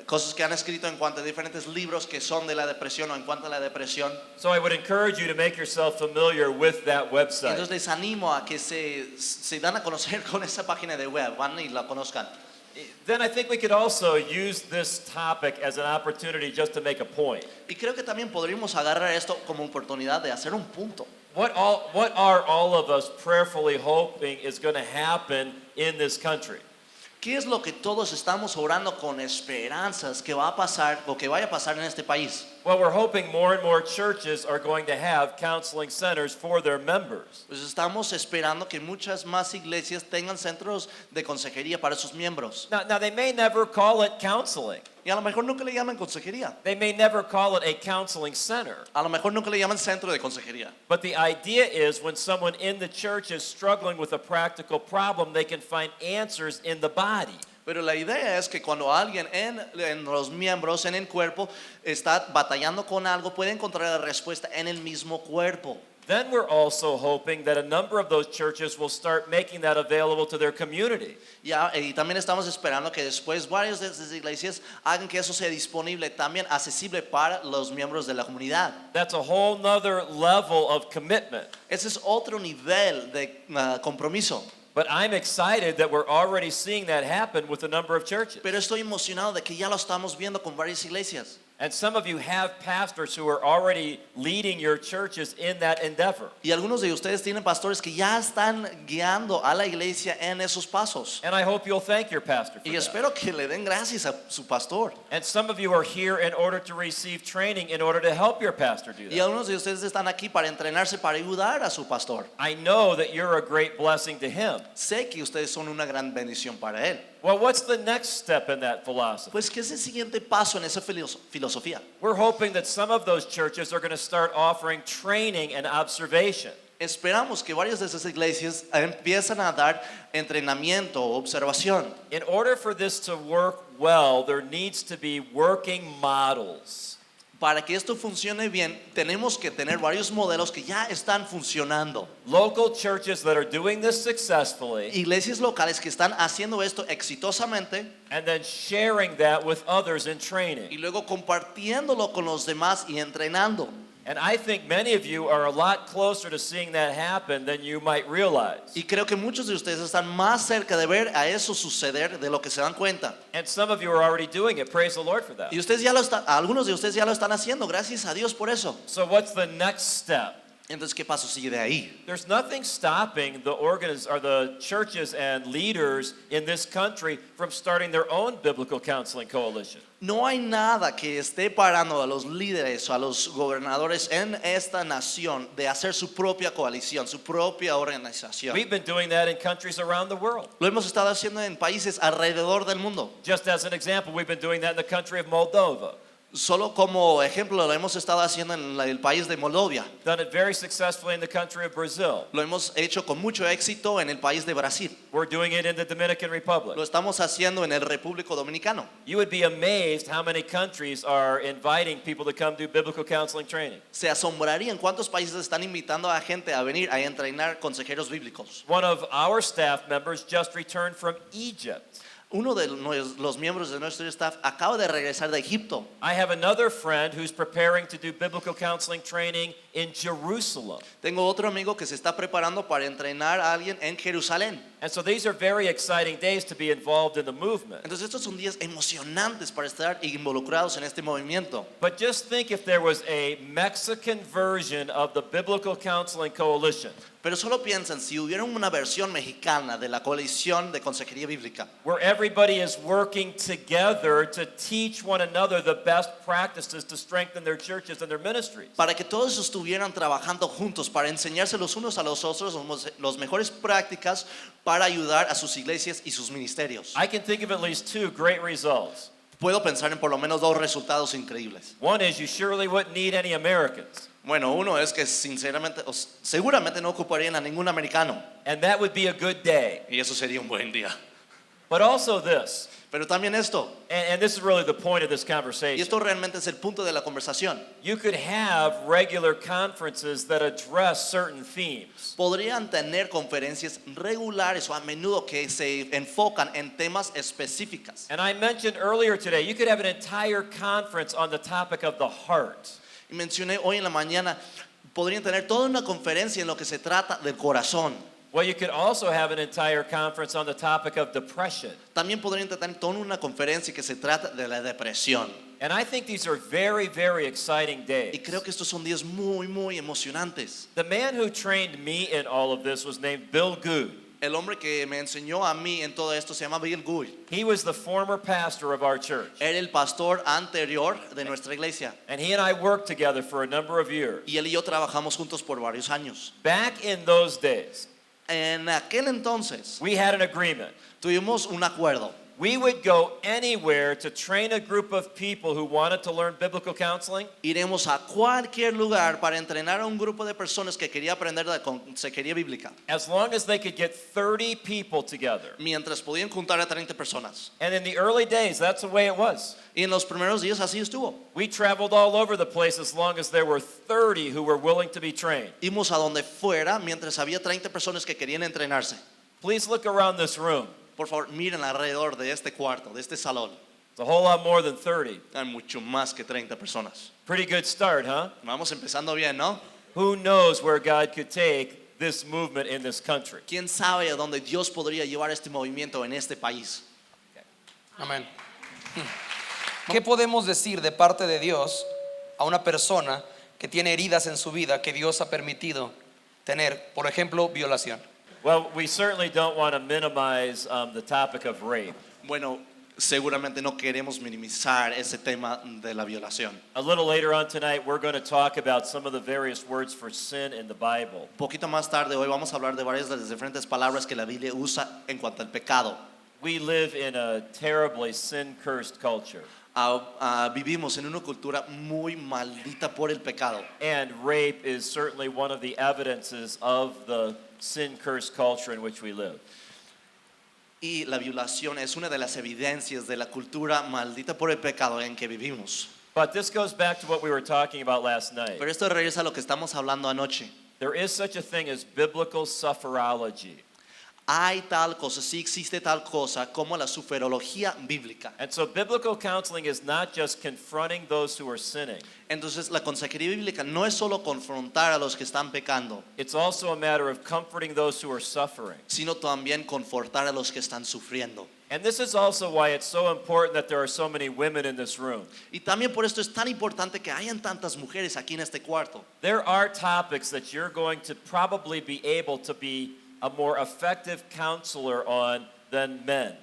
cosas que han escrito en cuanto a diferentes libros que son de la depresión o en cuanto a la depresión. So I would encourage you to make yourself familiar with that website. Entonces les animo a que se dan a conocer con esa página de web, van y la conozcan. Then I think we could also use this topic as an opportunity just to make a point. Y creo que también podríamos agarrar esto como oportunidad de hacer un punto. What are all of us prayerfully hoping is going to happen in this country? ¿Qué es lo que todos estamos orando con esperanzas que va a pasar o que vaya a pasar en este país? Well, we're hoping more and more churches are going to have counseling centers for their members. Pues estamos esperando que muchas más iglesias tengan centros de consejería para sus miembros. Now they may never call it counseling. Y a lo mejor nunca le llaman consejería. They may never call it a counseling center. A lo mejor nunca le llaman centro de consejería. But the idea is when someone in the church is struggling with a practical problem, they can find answers in the body. Pero la idea es que cuando alguien en los miembros, en el cuerpo, está batallando con algo, puede encontrar la respuesta en el mismo cuerpo. Then we're also hoping that a number of those churches will start making that available to their community. Y también estamos esperando que después varias de esas iglesias hagan que eso sea disponible, también accesible para los miembros de la comunidad. That's a whole nother level of commitment. Ese es otro nivel de compromiso. But I'm excited that we're already seeing that happen with a number of churches. Pero estoy emocionado de que ya lo estamos viendo con varias iglesias. And some of you have pastors who are already leading your churches in that endeavor. Y algunos de ustedes tienen pastores que ya están guiando a la iglesia en esos pasos. And I hope you'll thank your pastor for Y that. espero que le den gracias a su pastor. And some of you are here in order to receive training in order to help your pastor do Y that. algunos de ustedes están aquí para entrenarse, para ayudar a su pastor. I know that you're a great blessing to him. Sé que ustedes son una gran bendición para él. Well, what's the next step in that philosophy? Pues, ¿qué es el siguiente paso en esa filosofía? We're hoping that some of those churches are going to start offering training and observation. Esperamos que varias de esas iglesias empiezan a dar entrenamiento o observación. In order for this to work well, there needs to be working models. Para que esto funcione bien, tenemos que tener varios modelos que ya están funcionando. Local churches that are doing this successfully Iglesias locales que están haciendo esto exitosamente and then sharing that with others in y training. luego compartiéndolo con los demás y entrenando. And I think many of you are a lot closer to seeing that happen than you might realize. Y creo que muchos de ustedes están más cerca de ver a eso suceder de lo que se dan cuenta. And some of you are already doing it. Praise the Lord for that. Y ustedes ya lo están, algunos de ustedes ya lo están haciendo, gracias a Dios por eso. So what's the next step? Entonces, ¿qué paso sigue de ahí? There's nothing stopping the churches and leaders in this country from starting their own biblical counseling coalition. No hay nada que esté parando a los líderes o a los gobernadores en esta nación de hacer su propia coalición, su propia organización. We've been doing that in countries around the world. Lo hemos estado haciendo en países alrededor del mundo. Just as an example, we've been doing that in the country of Moldova. Solo como ejemplo, lo hemos estado haciendo en el país de Moldovia. Done it very successfully in the country of Brazil. Lo hemos hecho con mucho éxito en el país de Brasil. We're doing it in the Dominican Republic. Lo estamos haciendo en el Repúblico Dominicano. You would be amazed how many countries are inviting people to come do biblical counseling training. Se asombrarían cuántos países están invitando a gente a venir a entrenar consejeros bíblicos. One of our staff members just returned from Egypt. Uno de los miembros de nuestro staff acaba de regresar de Egipto. I have another friend who's preparing to do biblical counseling training in Jerusalem. Tengo otro amigo que se está preparando para entrenar a alguien en Jerusalén. And so these are very exciting days to be involved in the movement. Entonces estos son días emocionantes para estar involucrados en este movimiento. But just think if there was a Mexican version of the Biblical Counseling Coalition, Pero solo piensen si hubiera una versión mexicana de la coalición de consejería bíblica, where everybody is working together to teach one another the best practices to strengthen their churches and their ministries. para que todos estuvieran trabajando juntos, para enseñarse los unos a los otros los mejores prácticas para ayudar a sus iglesias y sus ministerios. I can think of at least two great results. Puedo pensar en por lo menos dos resultados increíbles. One is you surely wouldn't need any Americans, Bueno, uno es que sinceramente, seguramente no ocuparían a ningún americano, and that would be a good day. y eso sería un buen día. But also this, Pero también esto, and this is really the point of this y conversation. esto realmente es el punto de la conversación. You could have regular conferences that address certain themes. Podrían tener conferencias regulares o a menudo que se enfocan en temas específicas. And I mentioned earlier today, you could have an entire conference on the topic of the heart. Y mencioné hoy en la mañana, podrían tener toda una conferencia en lo que se trata del corazón. Well, you could also have an entire conference on the topic of depression. También podrían tener toda una conferencia que se trata de la depresión. And I think these are very, very exciting Y days. creo que estos son días muy, muy emocionantes. The man who trained me in all of this was named Bill Good. El hombre que me enseñó a mí en todo esto se llama Bill Good. He was the former pastor of our church. Era el pastor anterior de nuestra iglesia. And he and I worked together for a number of years. Y él y yo trabajamos juntos por varios años. Back in those days, En aquel entonces we had an agreement. tuvimos un acuerdo. We would go anywhere to train a group of people who wanted to learn biblical counseling, Iremos a cualquier lugar para entrenar a un grupo de personas que quería aprender de consejería bíblica. as long as they could get 30 people together. Mientras podían juntar a 30 personas. And in the early days, that's the way it was. Y en los primeros días así estuvo. We traveled all over the place as long as there were 30 who were willing to be trained. Íbamos a donde fuera mientras había 30 personas que querían entrenarse. Please look around this room. Por favor, miren alrededor de este cuarto, de este salón. It's a whole lot more than 30. Hay mucho más que 30 personas. Pretty good start, huh? Vamos empezando bien, ¿no? Who knows where God could take this movement in this country? ¿Quién sabe a dónde Dios podría llevar este movimiento en este país? Amén. ¿Qué podemos decir de parte de Dios a una persona que tiene heridas en su vida que Dios ha permitido tener? Por ejemplo, violación. Well, we certainly don't want to minimize the topic of rape. Bueno, seguramente no queremos minimizar ese tema de la violación. A little later on tonight, we're going to talk about some of the various words for sin in the Bible. Un poquito más tarde hoy vamos a hablar de varias de las diferentes palabras que la Biblia usa en cuanto al pecado. We live in a terribly sin-cursed culture, Vivimos en una cultura muy maldita por el pecado. and rape is certainly one of the evidences of the sin-cursed culture in which we live. Y la violación es una de las evidencias de la cultura maldita por el pecado en que vivimos. But this goes back to what we were talking about last night. Pero esto regresa a lo que estamos hablando anoche. There is such a thing as biblical sufferology. Hay tal cosa, sí existe tal cosa como la sufrología bíblica. And so biblical counseling is not just confronting those who are sinning. Entonces la consejería bíblica no es solo confrontar a los que están pecando, It's also a matter of comforting those who are suffering. sino también confortar a los que están sufriendo. And this is also why it's so important that there are so many women in this room. Y también por esto es tan importante que hayan tantas mujeres aquí en este cuarto. There are topics that you're going to probably be able to be a more effective counselor on than men.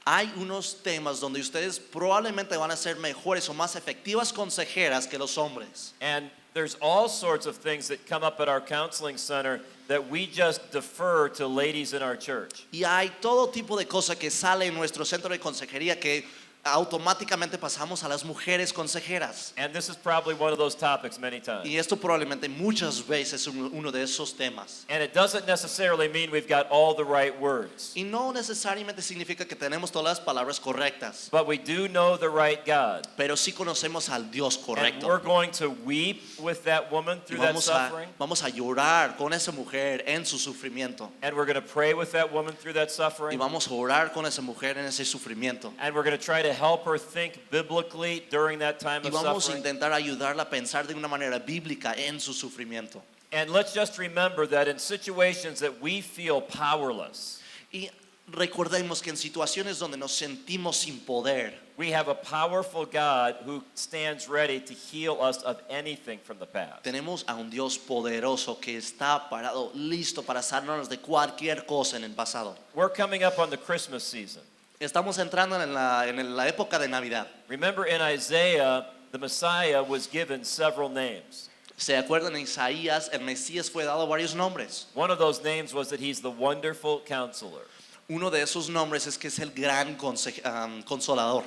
Hay unos temas donde ustedes probablemente van a ser mejores o más efectivas consejeras que los hombres. And there's all sorts of things that come up at our counseling center that we just defer to ladies in our church. Y hay todo tipo de cosas que sale en nuestro centro de consejería que automáticamente pasamos a las mujeres consejeras. And this is probably one of those topics many times. Y esto probablemente muchas veces es uno de esos temas. And it doesn't necessarily mean we've got all the right words, Y no necesariamente significa que tenemos todas las palabras correctas, but we do know the right God. pero sí conocemos al Dios And correcto. we're going to weep with that woman Y through that suffering. vamos a llorar con esa mujer en su sufrimiento. And we're going to pray with that woman through that Y suffering. vamos a orar con esa mujer en ese sufrimiento. And we're going to try to help her think biblically during that time Y of vamos a suffering. intentar ayudarla a pensar de una manera bíblica en su sufrimiento. And let's just remember that in situations that we feel powerless, Y recordemos que en situaciones donde nos sentimos sin poder, we have a powerful God who stands ready to heal us of anything from the past. tenemos a un Dios poderoso que está parado, listo para sanarnos de cualquier cosa en el pasado. We're coming up on the Christmas season. Estamos entrando en la época de Navidad. Remember in Isaiah, the Messiah was given several names. ¿Se acuerdan en Isaías? El Mesías fue dado varios nombres. One of those names was that he's the wonderful counselor. Uno de esos nombres es que es el gran consolador.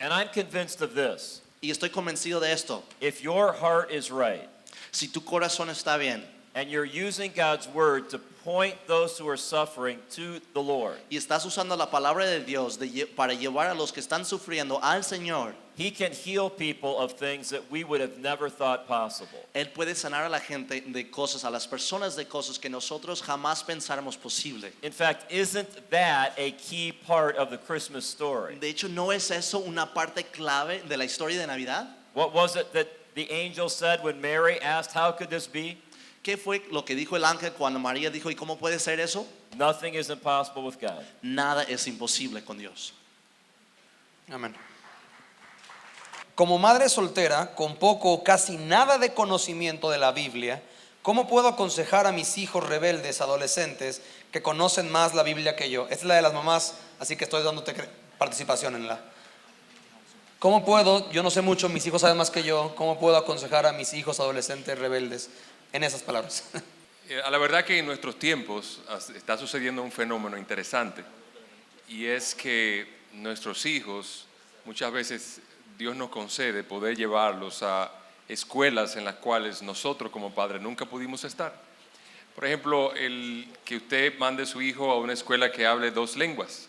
And I'm convinced of this. Y estoy convencido de esto. If your heart is right Si tu corazón está bien and you're using God's word to point those who are suffering to the Lord, y estás usando la palabra de Dios para llevar a los que están sufriendo al Señor, he can heal people of things that we would have never thought possible. Él puede sanar a la gente de cosas, a las personas de cosas que nosotros jamás pensáramos posible. In fact, isn't that a key part of the Christmas story? De hecho, ¿no es eso una parte clave de la historia de Navidad? What was it that the angel said when Mary asked, "How could this be?" ¿Qué fue lo que dijo el ángel cuando María dijo, ¿y cómo puede ser eso? Nothing is impossible with God. Nada es imposible con Dios. Amén. Como madre soltera, con poco o casi nada de conocimiento de la Biblia, ¿cómo puedo aconsejar a mis hijos rebeldes, adolescentes, que conocen más la Biblia que yo? Esta es la de las mamás, así que estoy dándote participación en la. ¿Cómo puedo? Yo no sé mucho, mis hijos saben más que yo. ¿Cómo puedo aconsejar a mis hijos adolescentes rebeldes? En esas palabras. A la verdad que en nuestros tiempos está sucediendo un fenómeno interesante, y es que nuestros hijos, muchas veces Dios nos concede poder llevarlos a escuelas en las cuales nosotros como padres nunca pudimos estar. Por ejemplo, el que usted mande a su hijo a una escuela que hable 2 lenguas,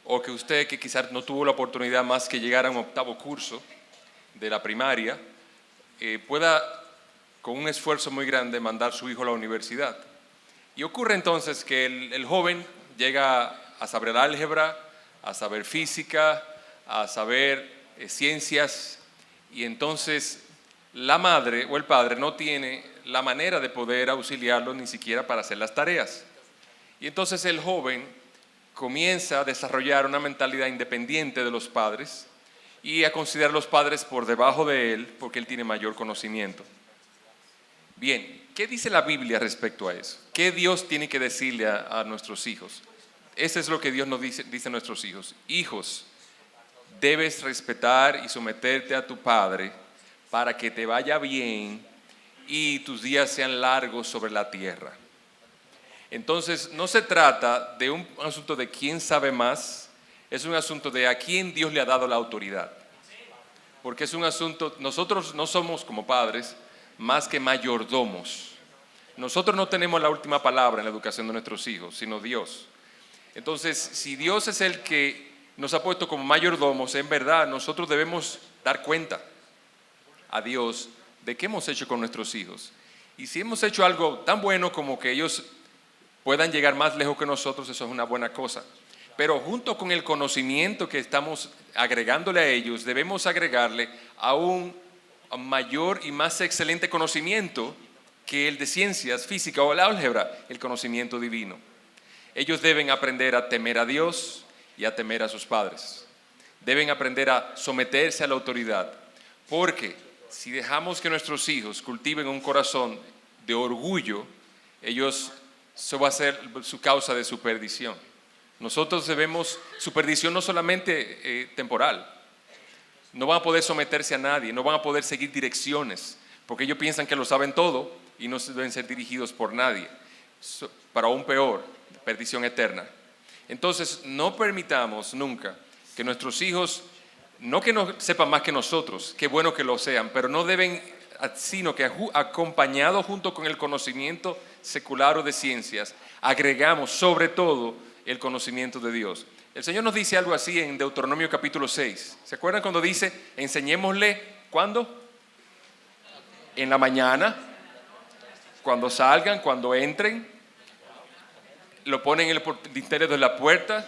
o que usted, que quizás no tuvo la oportunidad más que llegar a un 8º curso de la primaria, pueda con un esfuerzo muy grande mandar a su hijo a la universidad. Y ocurre entonces que el joven llega a saber álgebra, a saber física, a saber ciencias, y entonces la madre o el padre no tiene la manera de poder auxiliarlo ni siquiera para hacer las tareas. Y entonces el joven comienza a desarrollar una mentalidad independiente de los padres y a considerar a los padres por debajo de él porque él tiene mayor conocimiento. Bien, ¿qué dice la Biblia respecto a eso? ¿Qué Dios tiene que decirle a nuestros hijos? Eso es lo que Dios nos dice a nuestros hijos. Hijos, debes respetar y someterte a tu padre para que te vaya bien y tus días sean largos sobre la tierra. Entonces, no se trata de un asunto de quién sabe más, es un asunto de a quién Dios le ha dado la autoridad. Porque es un asunto, nosotros no somos como padres más que mayordomos. Nosotros no tenemos la última palabra en la educación de nuestros hijos, sino Dios. Entonces, si Dios es el que nos ha puesto como mayordomos, en verdad nosotros debemos dar cuenta a Dios de qué hemos hecho con nuestros hijos. Y si hemos hecho algo tan bueno como que ellos puedan llegar más lejos que nosotros, eso es una buena cosa. Pero junto con el conocimiento que estamos agregándole a ellos, debemos agregarle a un mayor y más excelente conocimiento que el de ciencias, física o el álgebra, el conocimiento divino. Ellos deben aprender a temer a Dios y a temer a sus padres. Deben aprender a someterse a la autoridad, porque si dejamos que nuestros hijos cultiven un corazón de orgullo, eso va a ser su causa de su perdición. Nosotros debemos, su perdición no solamente temporal, no van a poder someterse a nadie, no van a poder seguir direcciones, porque ellos piensan que lo saben todo y no deben ser dirigidos por nadie, para aún peor, perdición eterna. Entonces, no permitamos nunca que nuestros hijos, no que no sepan más que nosotros, qué bueno que lo sean, pero no deben, sino que acompañado junto con el conocimiento secular o de ciencias, agregamos sobre todo el conocimiento de Dios. El Señor nos dice algo así en Deuteronomio capítulo 6. ¿Se acuerdan cuando dice, enseñémosle, ¿cuándo? En la mañana, cuando salgan, cuando entren, lo ponen en el dintel de la puerta,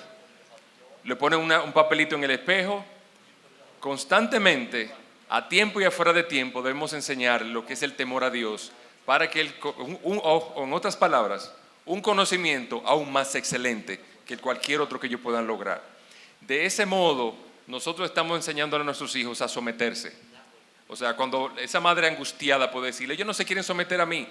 le ponen un papelito en el espejo, constantemente, a tiempo y afuera de tiempo, debemos enseñar lo que es el temor a Dios, para que, o en otras palabras, un conocimiento aún más excelente que cualquier otro que ellos puedan lograr. De ese modo, nosotros estamos enseñándole a nuestros hijos a someterse. O sea, cuando esa madre angustiada puede decirle, ellos no se quieren someter a mí,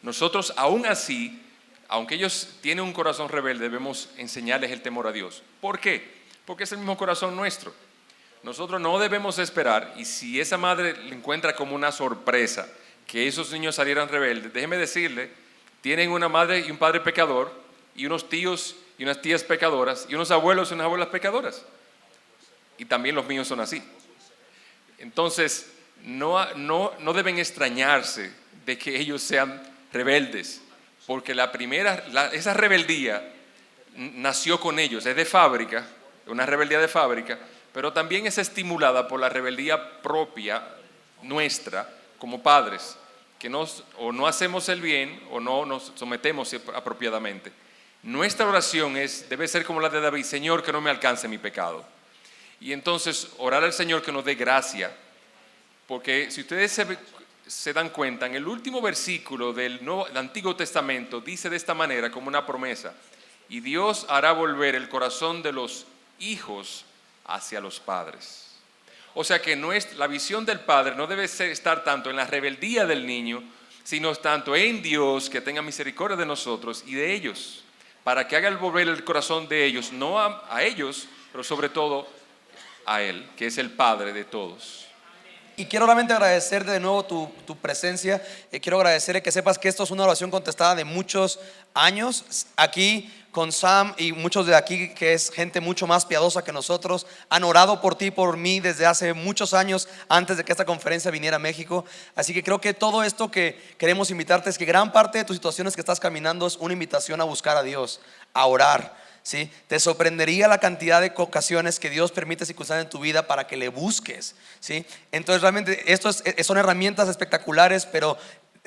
nosotros aún así, aunque ellos tienen un corazón rebelde, debemos enseñarles el temor a Dios. ¿Por qué? Porque es el mismo corazón nuestro. Nosotros no debemos esperar, y si esa madre le encuentra como una sorpresa que esos niños salieran rebeldes, déjeme decirle, tienen una madre y un padre pecador, y unos tíos y unas tías pecadoras, y unos abuelos y unas abuelas pecadoras. Y también los míos son así. Entonces, no deben extrañarse de que ellos sean rebeldes, porque esa rebeldía nació con ellos, es de fábrica, una rebeldía de fábrica, pero también es estimulada por la rebeldía propia nuestra como padres, que o no hacemos el bien o no nos sometemos apropiadamente. Nuestra oración debe ser como la de David: Señor, que no me alcance mi pecado. Y entonces orar al Señor que nos dé gracia, porque si ustedes se dan cuenta, en el último versículo del Antiguo Testamento dice de esta manera como una promesa: y Dios hará volver el corazón de los hijos hacia los padres. O sea que la visión del padre no debe estar tanto en la rebeldía del niño, sino tanto en Dios, que tenga misericordia de nosotros y de ellos, para que haga volver el corazón de ellos, no a ellos, pero sobre todo a Él, que es el Padre de todos. Y quiero realmente agradecerte de nuevo tu presencia. Quiero agradecerle que sepas que esto es una oración contestada de muchos años. Aquí con Sam y muchos de aquí, que es gente mucho más piadosa que nosotros, han orado por ti, por mí, desde hace muchos años, antes de que esta conferencia viniera a México. Así que creo que todo esto que queremos invitarte es que gran parte de tus situaciones que estás caminando es una invitación a buscar a Dios, a orar. ¿Sí? Te sorprendería la cantidad de ocasiones que Dios permite circunstancias en tu vida para que le busques, ¿sí? Entonces realmente son herramientas espectaculares, pero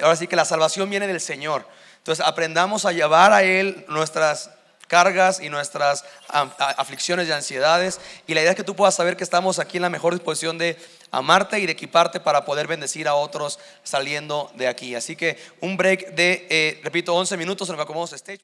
ahora sí que la salvación viene del Señor. Entonces aprendamos a llevar a Él nuestras cargas y nuestras aflicciones y ansiedades, y la idea es que tú puedas saber que estamos aquí en la mejor disposición de amarte y de equiparte para poder bendecir a otros saliendo de aquí. Así que un break de, repito, 11 minutos en lo que acomodamos stage.